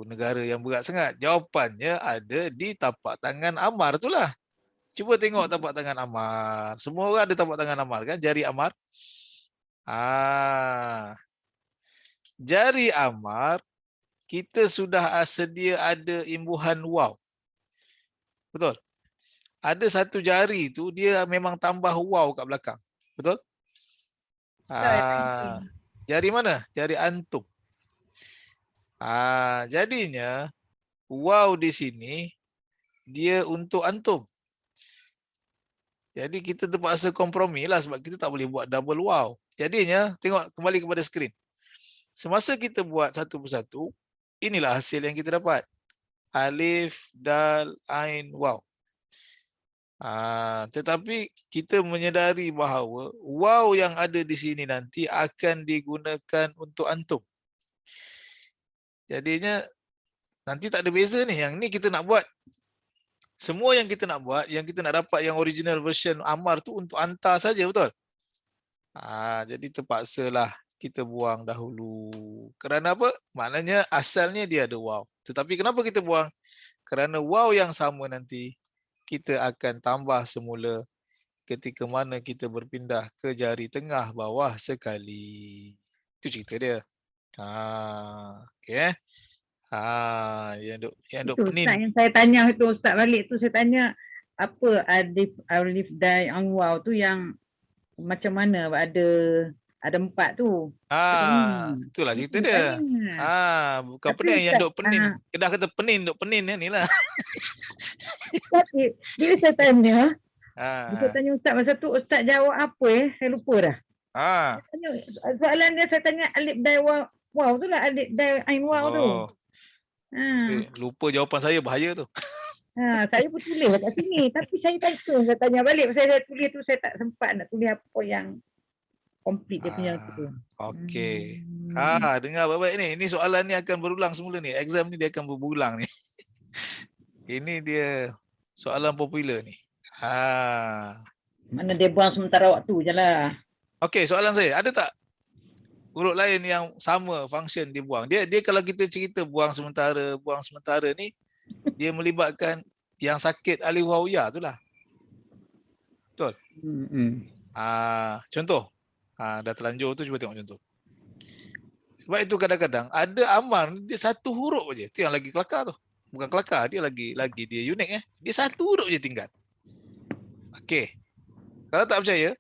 negara yang berat sangat. Jawapannya ada di tapak tangan Amar itulah. Cuba tengok tapak tangan Amar. Semua orang ada tapak tangan Amar kan? Jari Amar. Jari Amar, kita sudah sedia ada imbuhan waw. Betul? Ada satu jari tu dia memang tambah waw kat belakang. Betul? Jari mana? Jari antum. Jadinya waw di sini dia untuk antum. Jadi kita terpaksa kompromi lah sebab kita tak boleh buat double waw. Jadinya tengok kembali kepada skrin. Semasa kita buat satu persatu, inilah hasil yang kita dapat. Alif, dal, ain, waw. Tetapi kita menyedari bahawa waw yang ada di sini nanti akan digunakan untuk antum. Jadinya nanti tak ada beza ni. Yang ni kita nak buat. Semua yang kita nak buat, yang kita nak dapat yang original version Amar tu untuk hantar saja, betul? Jadi terpaksalah kita buang dahulu. Kerana apa? Maknanya asalnya dia ada waw. Tetapi kenapa kita buang? Kerana waw yang sama nanti kita akan tambah semula ketika mana kita berpindah ke jari tengah bawah sekali. Itu cerita dia. Okey. Yang duk pening.
Ustaz yang saya tanya tu, Ustaz balik tu saya tanya apa alif dal waw tu yang macam mana ada 4 tu.
Itulah cerita dia. Bukan pening yang duk pening. Kedah kata pening duk pening ni lah.
Tapi bila saya tanya, saya tanya Ustaz masa tu, Ustaz jawab apa saya lupa dah. Soalan dia saya tanya alif dal Wow tu lah alif dal ain waw tu.
Oh, lupa jawapan saya, bahaya tu.
Saya pun tulis kat sini tapi saya saya tanya balik pasal saya tulis tu saya tak sempat nak tulis apa yang complete dia punya tu.
Okey. Dengar baik-baik ni. Ini soalan ni akan berulang semula ni. Exam ni dia akan berulang ni. Ini dia soalan popular ni.
Mana dia buang sementara waktu je lah.
Okey, soalan saya. Ada tak huruf lain yang sama function dia buang? Dia kalau kita cerita buang sementara ni, dia melibatkan yang sakit alif waw ya tu lah. Betul? Contoh. Dah terlanjur tu, cuba tengok contoh. Sebab itu kadang-kadang ada amar dia satu huruf aja. Tu yang lagi kelakar tu. Bukan kelakar, dia lagi dia unik Dia satu huruf je tinggal. Okey. Kalau tak percaya,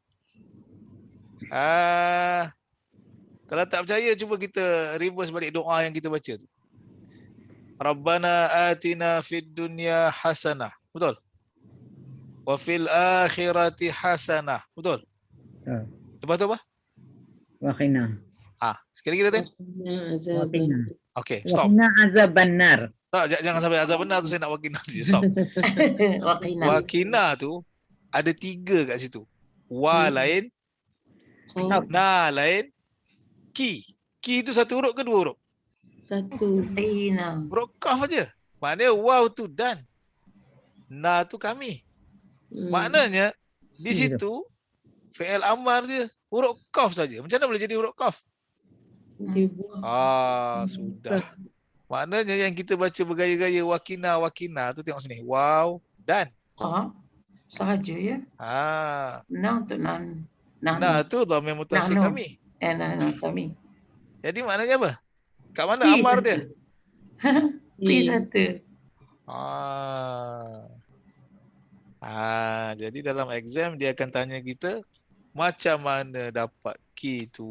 kalau tak percaya cuba kita reverse balik doa yang kita baca tu. Rabbana atina fid dunya hasanah. Betul? Wa fil akhirati hasanah. Betul? Lepas tu apa?
Waqina.
Sekali lagi Datin.
Waqina.
Okey, stop.
Waqina azaban nar.
Tak, jangan sampai azab benar tu, saya nak waqina. Stop. Waqina tu ada 3 kat situ. Wa lain, na lain, ki. Ki tu satu huruf ke 2 huruf?
Satu.
Huruf kaf aja. Maknanya waw tu dan. Na tu kami. Maknanya di situ fi'il amar dia huruf kaf saja. Macam mana boleh jadi huruf kaf? Sudah. Maknanya yang kita baca bergaya-gaya wakina tu tengok sini. Waw dan.
Sahaja ya. Na untuk nan.
Na tu dhamir mutasil kami.
Kami.
Jadi maknanya apa? Kat mana amar dia?
Satu.
Jadi dalam exam dia akan tanya kita macam mana dapat key tu.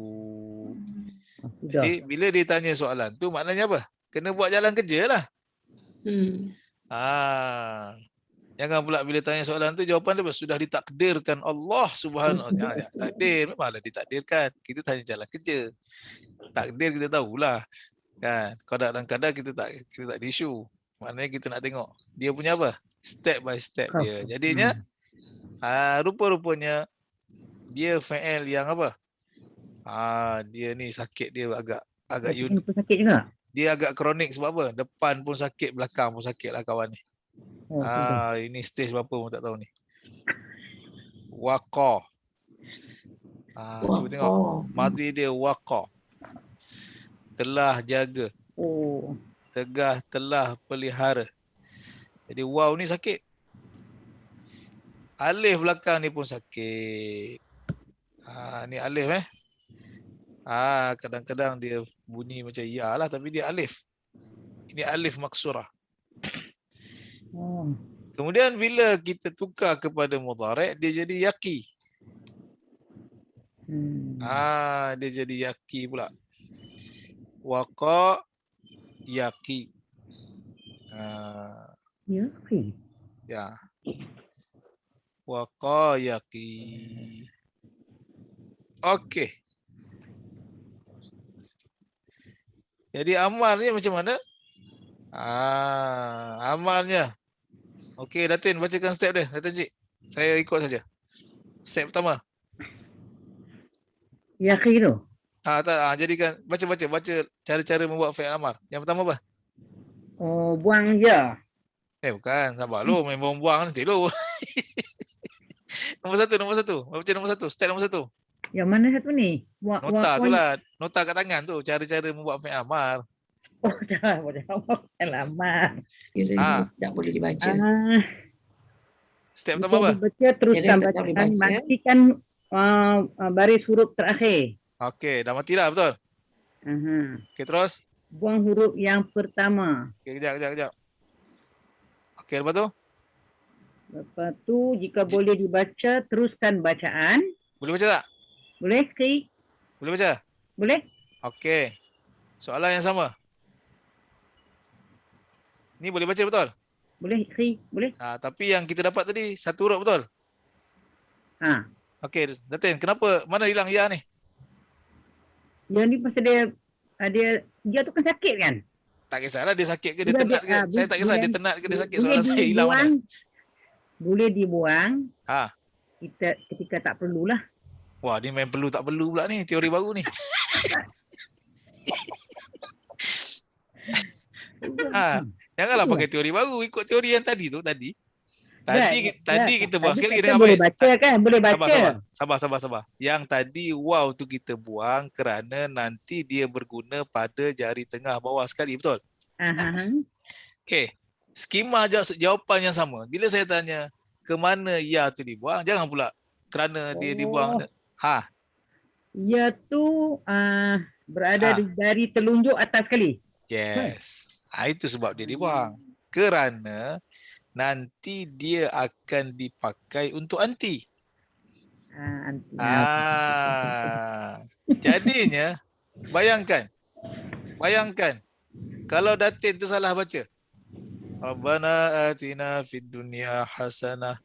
Jadi bila dia tanya soalan tu maknanya apa? Kena buat jalan kerja lah. Jangan pula bila tanya soalan tu jawapan dia sudah ditakdirkan Allah Subhanahu wa taala. Takdir memanglah ditakdirkan. Kita tanya jalan kerja. Takdir kita tahulah. Kan? Kadang-kadang kita tak ada isu. Maknanya kita nak tengok dia punya apa? Step by step dia. Jadinya rupa-rupanya dia fi'il yang apa? Dia ni sakit dia agak unik.
Sakit juga.
Dia agak kronik sebab apa? Depan pun sakit, belakang pun sakit lah kawan ni. Ini stage berapa pun tak tahu ni. Waqa. Cuba tengok. Madi dia waqa. Telah jaga. Tegah telah pelihara. Jadi waw ni sakit. Alif belakang ni pun sakit. Ni alif kadang-kadang dia bunyi macam ya lah tapi dia alif. Ini alif maksurah. Kemudian bila kita tukar kepada mudhari' dia jadi yaqi. Dia jadi yaqi pula. Waqa yaqi.
Yaqi.
Ya. Waqa yaqi. Okey. Jadi amalnya macam mana? Amalnya. Okey, Datin bacakan step dia. Datin Cik. Saya ikut saja. Step pertama.
Yaqi tu.
Jadikan baca cara-cara membuat fi'il amar. Yang pertama apa?
Buang ya.
Bukan. Sabar lu main buang-buang nanti lu. Nombor satu. Baca nombor 1. Step nombor 1.
Yang mana satu ni?
Nota tu lah. Nota kat tangan tu. Cara-cara membuat fi'il amar.
Jangan fi'il amar.
Tak boleh dibaca.
Step pertama apa?
Baca teruskan bacaan. Matikan baris huruf terakhir.
Okey, dah matilah betul? Okey, terus?
Buang huruf yang pertama.
Okey, kejap. Okey, lepas tu?
Lepas tu, jika boleh dibaca, teruskan bacaan.
Boleh baca tak?
Boleh, Ki?
Boleh baca?
Boleh.
Okey. Soalan yang sama. Ni boleh baca betul?
Boleh, Ki. Boleh.
Tapi yang kita dapat tadi, satu huruf betul? Okey, Datin, kenapa? Mana hilang ya ni?
Ya ni pasal dia dia tu kan sakit kan?
Tak kisahlah dia sakit ke dia
Boleh
tenat ke. Saya tak kisah dia tenat ke dia sakit. Soalan saya hilang mana.
Boleh dibuang.
Ha.
Kita ketika tak perlulah.
Wah, ni main perlu tak perlu pula ni, teori baru ni. Janganlah pakai teori baru, ikut teori yang tadi tu tadi. Tadi kita buang sekali
kita boleh baca kan? Boleh baca.
Sabar. Yang tadi waw tu kita buang kerana nanti dia berguna pada jari tengah bawah sekali, betul? Okey. Skema jawapan yang sama. Bila saya tanya ke mana ya tu dibuang, jangan pula kerana dia dibuang.
Ya tu berada di jari telunjuk atas sekali.
Yes. Itu sebab dia dibuang. Kerana nanti dia akan dipakai untuk anti. Jadinya bayangkan kalau Datin tersalah baca. Rabbana atina fid dunya hasanah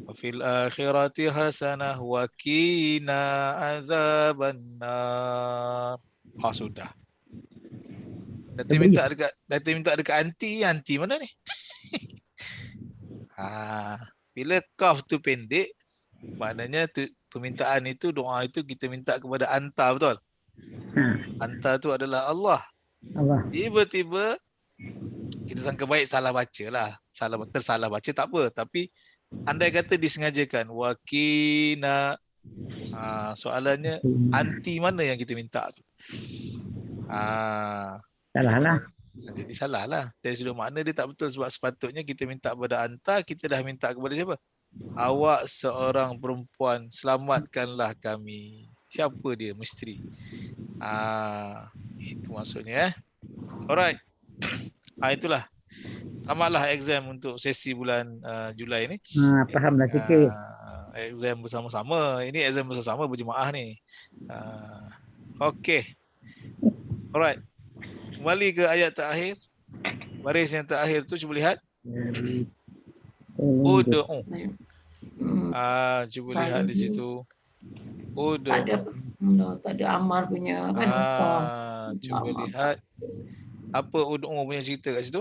wa fil akhirati hasanah wa qina azabannar. Sudah. Datin minta dekat anti mana ni? Bila kaf tu pendek, maknanya permintaan itu, doa itu kita minta kepada anta, betul? Anta tu adalah Allah. Tiba-tiba kita sangka baik salah baca lah. Tersalah baca tak apa. Tapi andai kata disengajakan. Wakina. Soalannya anti mana yang kita minta tu?
Salah lah.
Jadi salah lah. Dari sudut makna dia tak betul sebab sepatutnya kita minta kepada anta, kita dah minta kepada siapa? Awak seorang perempuan, selamatkanlah kami. Siapa dia? Misteri. Itu maksudnya. Alright. Itulah. Tamatlah exam untuk sesi bulan Julai ni.
Fahamlah sikit.
Exam bersama-sama. Ini exam bersama berjemaah ni. Okey. Alright. Kembali ke ayat terakhir. Baris yang terakhir tu cuba lihat. Ud'u. Cuba lihat di situ. Ud'u.
Tak ada Amar punya kan.
Cuba lihat. Apa ud'u punya cerita kat situ?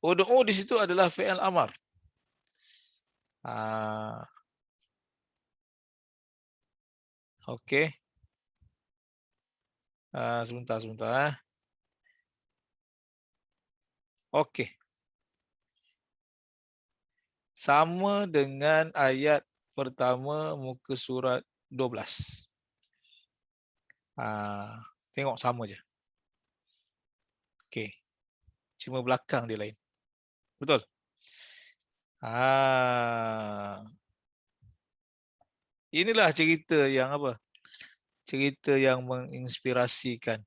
Ud'u di situ adalah fi'il amar. Okey. Sebentar. Okey. Sama dengan ayat pertama muka surat 12. Tengok sama je. Okey. Cuma belakang dia lain. Betul? Inilah cerita yang apa? Cerita yang menginspirasikan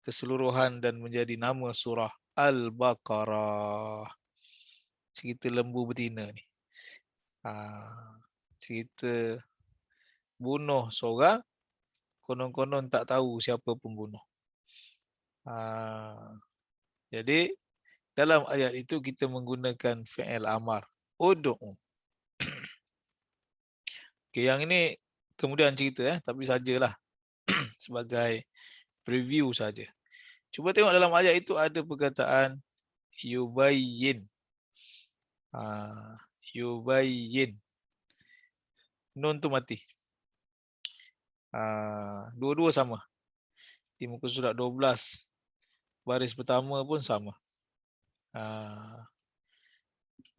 keseluruhan dan menjadi nama surah Al-Baqarah. Cerita lembu betina ni. Cerita bunuh seorang, konon-konon tak tahu siapa pembunuh. Jadi dalam ayat itu kita menggunakan fi'il amar. Ud'u. Okay, yang ini kemudian cerita tapi sajalah sebagai preview saja. Cuba tengok dalam ayat itu ada perkataan yubayyin. Yubayyin. Nun tu mati. Dua-dua sama. Di muka surat 12 baris pertama pun sama.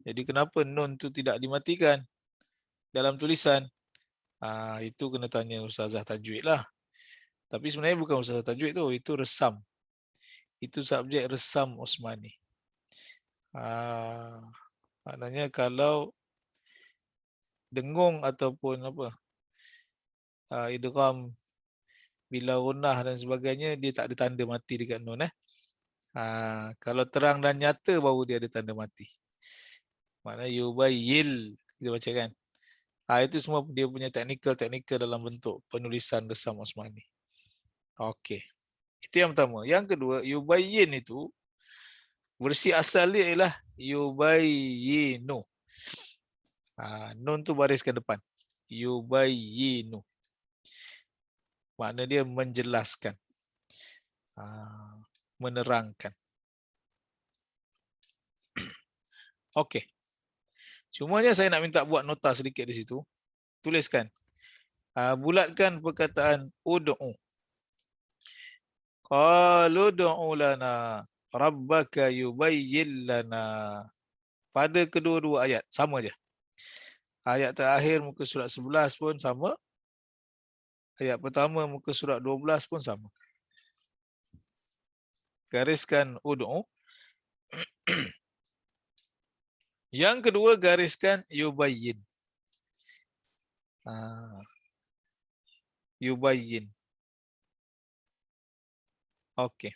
Jadi kenapa nun tu tidak dimatikan dalam tulisan? Itu kena tanya Ustazah Tajwid lah. Tapi sebenarnya bukan Ustazah Tajwid tu, itu resam. Itu subjek resam Osmani. Maknanya kalau dengung ataupun apa, idgham bila gunnah dan sebagainya, dia tak ada tanda mati dekat nun. Kalau terang dan nyata baru dia ada tanda mati. Maknanya yubayyil kita baca kan. Itu semua dia punya teknikal dalam bentuk penulisan resam Osmani. Okey. Itu yang pertama. Yang kedua, yubayyin itu versi asal dia ialah yubayyinu. Nun tu bariskan depan. yubayyinu. Makna dia menjelaskan, menerangkan. Okey. Cumanya saya nak minta buat nota sedikit di situ. Tuliskan. Bulatkan perkataan ud'u. Qalu ud'u lana rabbaka yubayyin lana. Pada kedua-dua ayat sama je. Ayat terakhir muka surat 11 pun sama. Ayat pertama muka surat 12 pun sama. Gariskan ud'u. Yang kedua gariskan yubayyin. Yubayyin. Okey.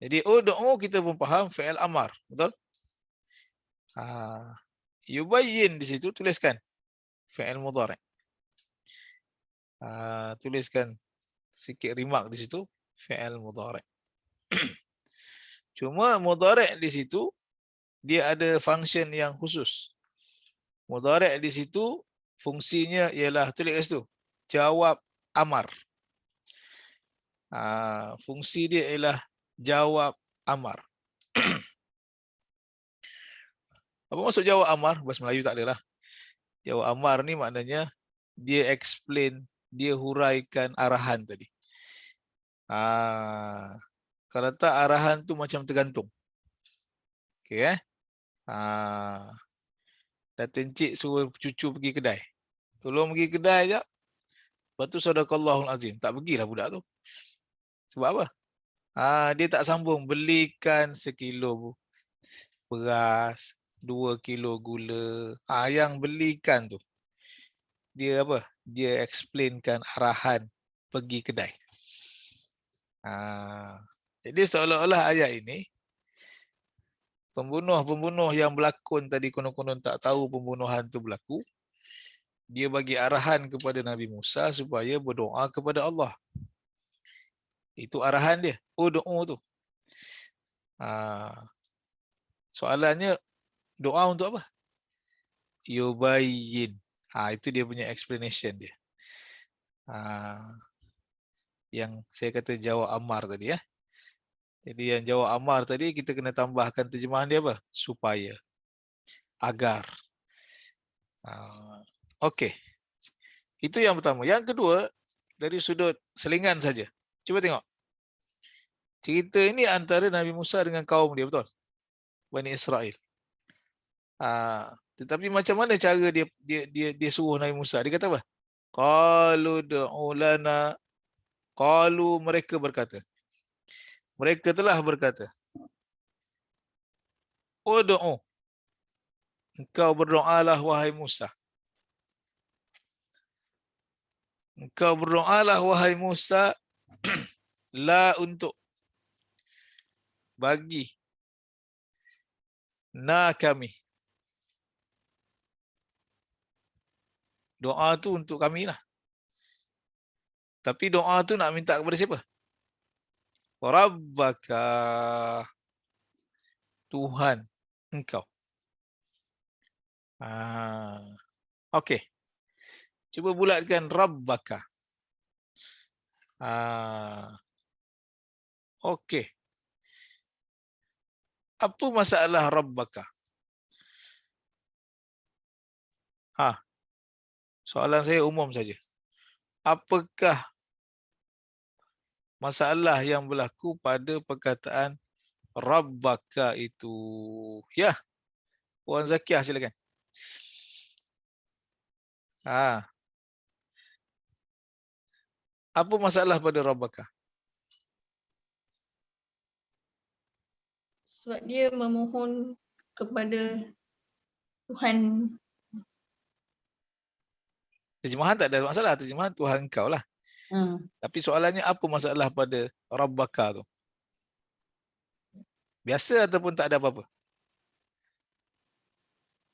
Jadi ud'u kita pun faham fi'il amar, betul? Yubayyin di situ tuliskan fi'il mudhari'. Tuliskan sikit remark di situ fi'il mudhari'. Cuma mudhari' di situ dia ada function yang khusus. Mudhari' di situ fungsinya ialah tulis kat situ jawab amar. Fungsi dia ialah jawab amar. Apa maksud jawab amar? Bahasa Melayu tak adalah. Jawab amar ni maknanya dia explain, dia huraikan arahan tadi. Kalau tak arahan tu macam tergantung. Okey Datin Cik suruh cucu pergi kedai. Tolong pergi kedai jap. Lepas tu sadaqallahul azim. Tak pergilah budak tu. Sebab apa? Dia tak sambung belikan 1 kilo beras, 2 kilo gula. Yang belikan tu dia apa? Dia explainkan arahan pergi kedai. Jadi seolah-olah ayat ini pembunuh-pembunuh yang berlakon tadi konon-konon tak tahu pembunuhan tu berlaku. Dia bagi arahan kepada Nabi Musa supaya berdoa kepada Allah. Itu arahan dia. Doa tu. Soalannya doa untuk apa? Yubayyin. Itu dia punya explanation dia. Yang saya kata jawab amar tadi ya. Jadi yang jawab amar tadi kita kena tambahkan terjemahan dia apa? Supaya. Agar. Okey. Itu yang pertama. Yang kedua, dari sudut selingan saja. Cuba tengok. Cerita ini antara Nabi Musa dengan kaum dia, betul? Bani Israel. Tetapi macam mana cara dia suruh Nabi Musa? Dia kata apa? Qalu du'u lana. Qalu, mereka berkata. Mereka telah berkata. Ud'u. Engkau berdoalah wahai Musa. Engkau berdoalah wahai Musa. La untuk. Bagi. Na kami. Doa tu untuk kami lah. Tapi doa tu nak minta kepada siapa? Rabbaka. Tuhan engkau. Okey. Cuba bulatkan Rabbaka. Okey. Apa masalah Rabbaka? Soalan saya umum saja. Apakah masalah yang berlaku pada perkataan Rabbaka itu? Ya. Puan Zakiah silakan. Apa masalah pada Rabbaka?
Sebab dia memohon kepada Tuhan.
Terjemahan tak ada masalah. Terjemahan Tuhan engkau lah. Tapi soalannya apa masalah pada Rabbaka tu? Biasa ataupun tak ada apa-apa?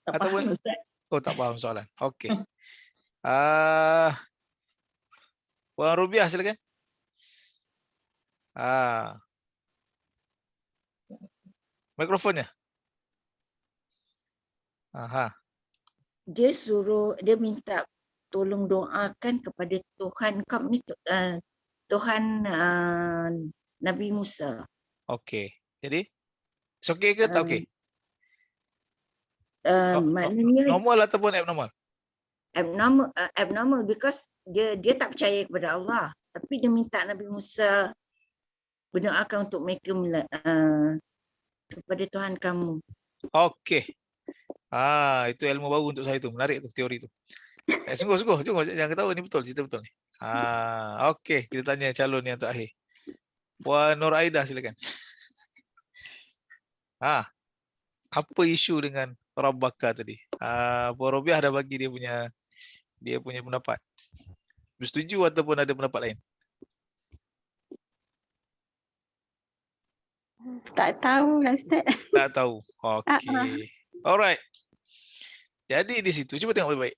Tak faham, Ustaz.
Tak faham soalan. Okey. Puan Rubiah silakan. Mikrofonnya.
dia minta tolong doakan kepada Tuhan kami, Tuhan Nabi Musa.
Okey. Jadi, okey ke tak okey?
Maknanya
Normal ataupun abnormal?
Abnormal because dia tak percaya kepada Allah, tapi dia minta Nabi Musa berdoakan untuk mereka kepada Tuhan kamu.
Okey. Itu ilmu baru untuk saya tu. Menarik tu teori tu. Sungguh, jangan ketawa, ni betul, cerita betul ni. Okey, kita tanya calon yang terakhir. Puan Nur Aida, silakan. Apa isu dengan Rabbaka tadi? Puan Robiah dah bagi dia punya pendapat. Bersetuju ataupun ada pendapat lain?
Tak tahu lah Ustaz.
Tak tahu. Okey. Alright. Jadi di situ cuba tengok baik-baik.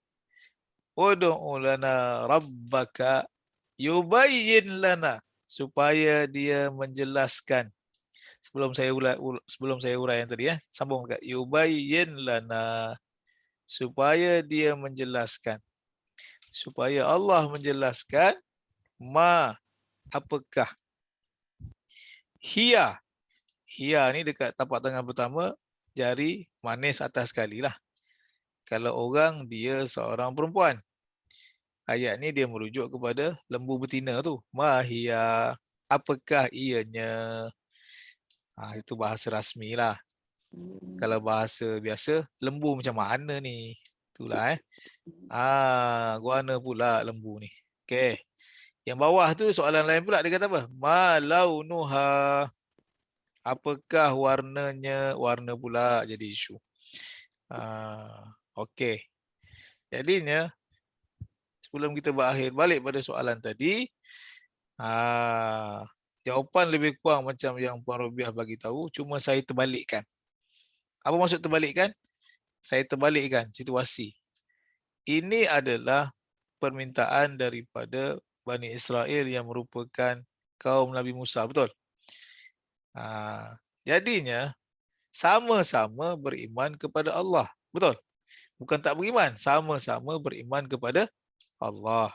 Ud'u lana rabbaka yubayyin lana, supaya dia menjelaskan. Sebelum saya urai yang tadi, sambung dekat yubayyin lana, supaya dia menjelaskan. Supaya Allah menjelaskan apakah. Hiya ni dekat tapak tangan pertama, jari manis atas sekali lah. Kalau orang dia seorang perempuan. Ayat ni dia merujuk kepada lembu betina tu. Hiya, apakah ianya? Itu bahasa rasmi lah. Kalau bahasa biasa, lembu macam mana ni? Itulah guana pula lembu ni. Okey. Yang bawah tu soalan lain pula, dia kata apa? Ma launuha. Apakah warnanya? Warna pula jadi isu. Okey. Jadinya sebelum kita balik pada soalan tadi, jawapan lebih kurang macam yang Puan Robiah bagi tahu, cuma saya terbalikkan. Apa maksud terbalikkan? Saya terbalikkan situasi. Ini adalah permintaan daripada Bani Israel yang merupakan kaum Nabi Musa, betul? Jadinya sama-sama beriman kepada Allah, betul? Bukan tak beriman, sama-sama beriman kepada Allah.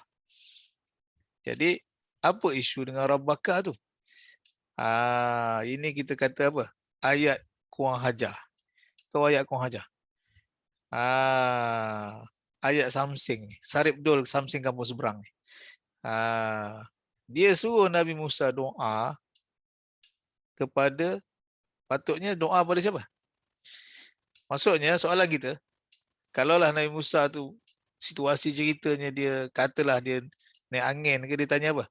Jadi apa isu dengan Rabbaka tu? Ini kita kata apa? Ayat kurang hajar. Tahu ayat kurang hajar? Ayat Samsing ni, Saripdul Samsing Kampung Seberang ni. Dia suruh Nabi Musa doa kepada, patutnya doa pada siapa? Maksudnya soalan kita, kalaulah Nabi Musa tu situasi ceritanya dia katalah dia naik angin ke, dia tanya apa?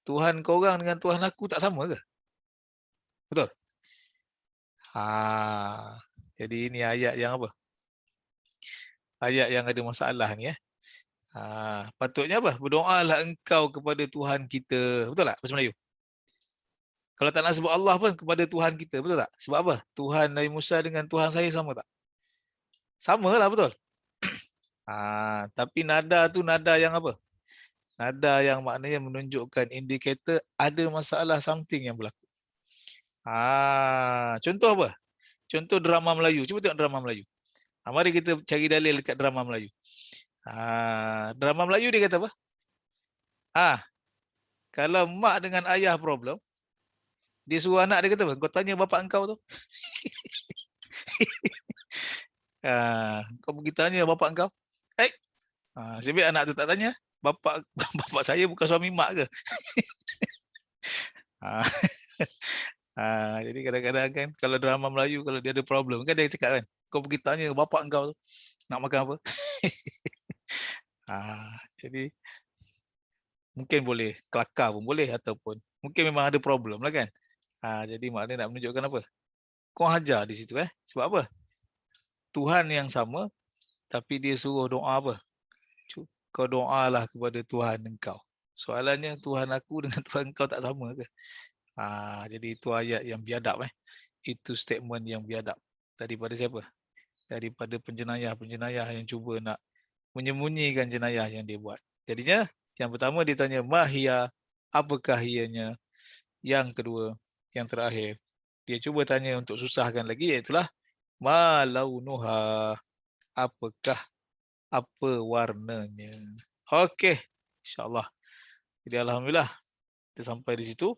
Tuhan korang dengan Tuhan aku tak sama ke? Betul? Jadi ini ayat yang apa? Ayat yang ada masalah ni. Patutnya apa? Berdoalah engkau kepada Tuhan kita. Betul tak? Bahasa Melayu. Kalau tak nak sebut Allah pun kepada Tuhan kita. Betul tak? Sebab apa? Tuhan Nabi Musa dengan Tuhan saya sama tak? Sama lah, betul? Tapi nada tu nada yang apa? Nada yang maknanya menunjukkan indikator ada masalah something yang berlaku. Contoh apa? Contoh drama Melayu. Cuba tengok drama Melayu. Mari kita cari dalil dekat drama Melayu. Drama Melayu dia kata apa? Kalau mak dengan ayah problem, dia suruh anak dia kata apa? Kau tanya bapak engkau tu. Kau pergi tanya bapak engkau. Sebab anak tu tak tanya, bapak saya bukan suami mak ke? Jadi kadang-kadang kan kalau drama Melayu, kalau dia ada problem kan dia cakap kan, kau pergi tanya bapak engkau tu nak makan apa. Jadi mungkin boleh kelakar pun boleh, ataupun mungkin memang ada problem lah kan. Jadi maknanya nak menunjukkan apa? Kau hajar di situ sebab apa? Tuhan yang sama tapi dia suruh doa apa? Kau doalah kepada Tuhan engkau. Soalannya Tuhan aku dengan Tuhan engkau tak sama ke? Jadi itu ayat yang biadab Itu statement yang biadab daripada siapa? Daripada penjenayah yang cuba nak menyembunyikan jenayah yang dia buat. Jadinya yang pertama dia tanya mahia, apakah ianya? Yang kedua, yang terakhir, dia cuba tanya untuk susahkan lagi, iaitulah ma launuha, apakah apa warnanya. Okey, insya-Allah. Jadi alhamdulillah kita sampai di situ.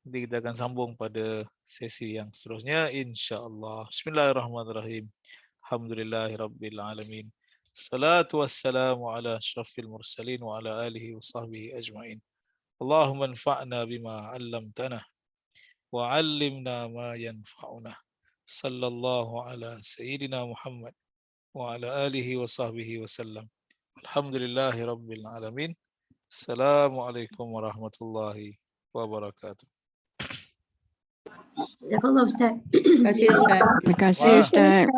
Nanti kita akan sambung pada sesi yang seterusnya insya-Allah. Bismillahirrahmanirrahim. Alhamdulillahirabbil alamin. Salatu wassalamu ala asyrafil mursalin wa ala alihi wa sahbihi ajma'in. Allahumma anfa'na bima 'allamtana wa 'allimna ma yanfa'una. Sallallahu ala sayyidina Muhammad wa ala alihi wa sahbihi wasallam. Alhamdulillahirabbil alamin. Assalamualaikum warahmatullahi wabarakatuh.
Jazakallah Ustaz.
Terima kasih Ustaz.
Terima kasih Ustaz.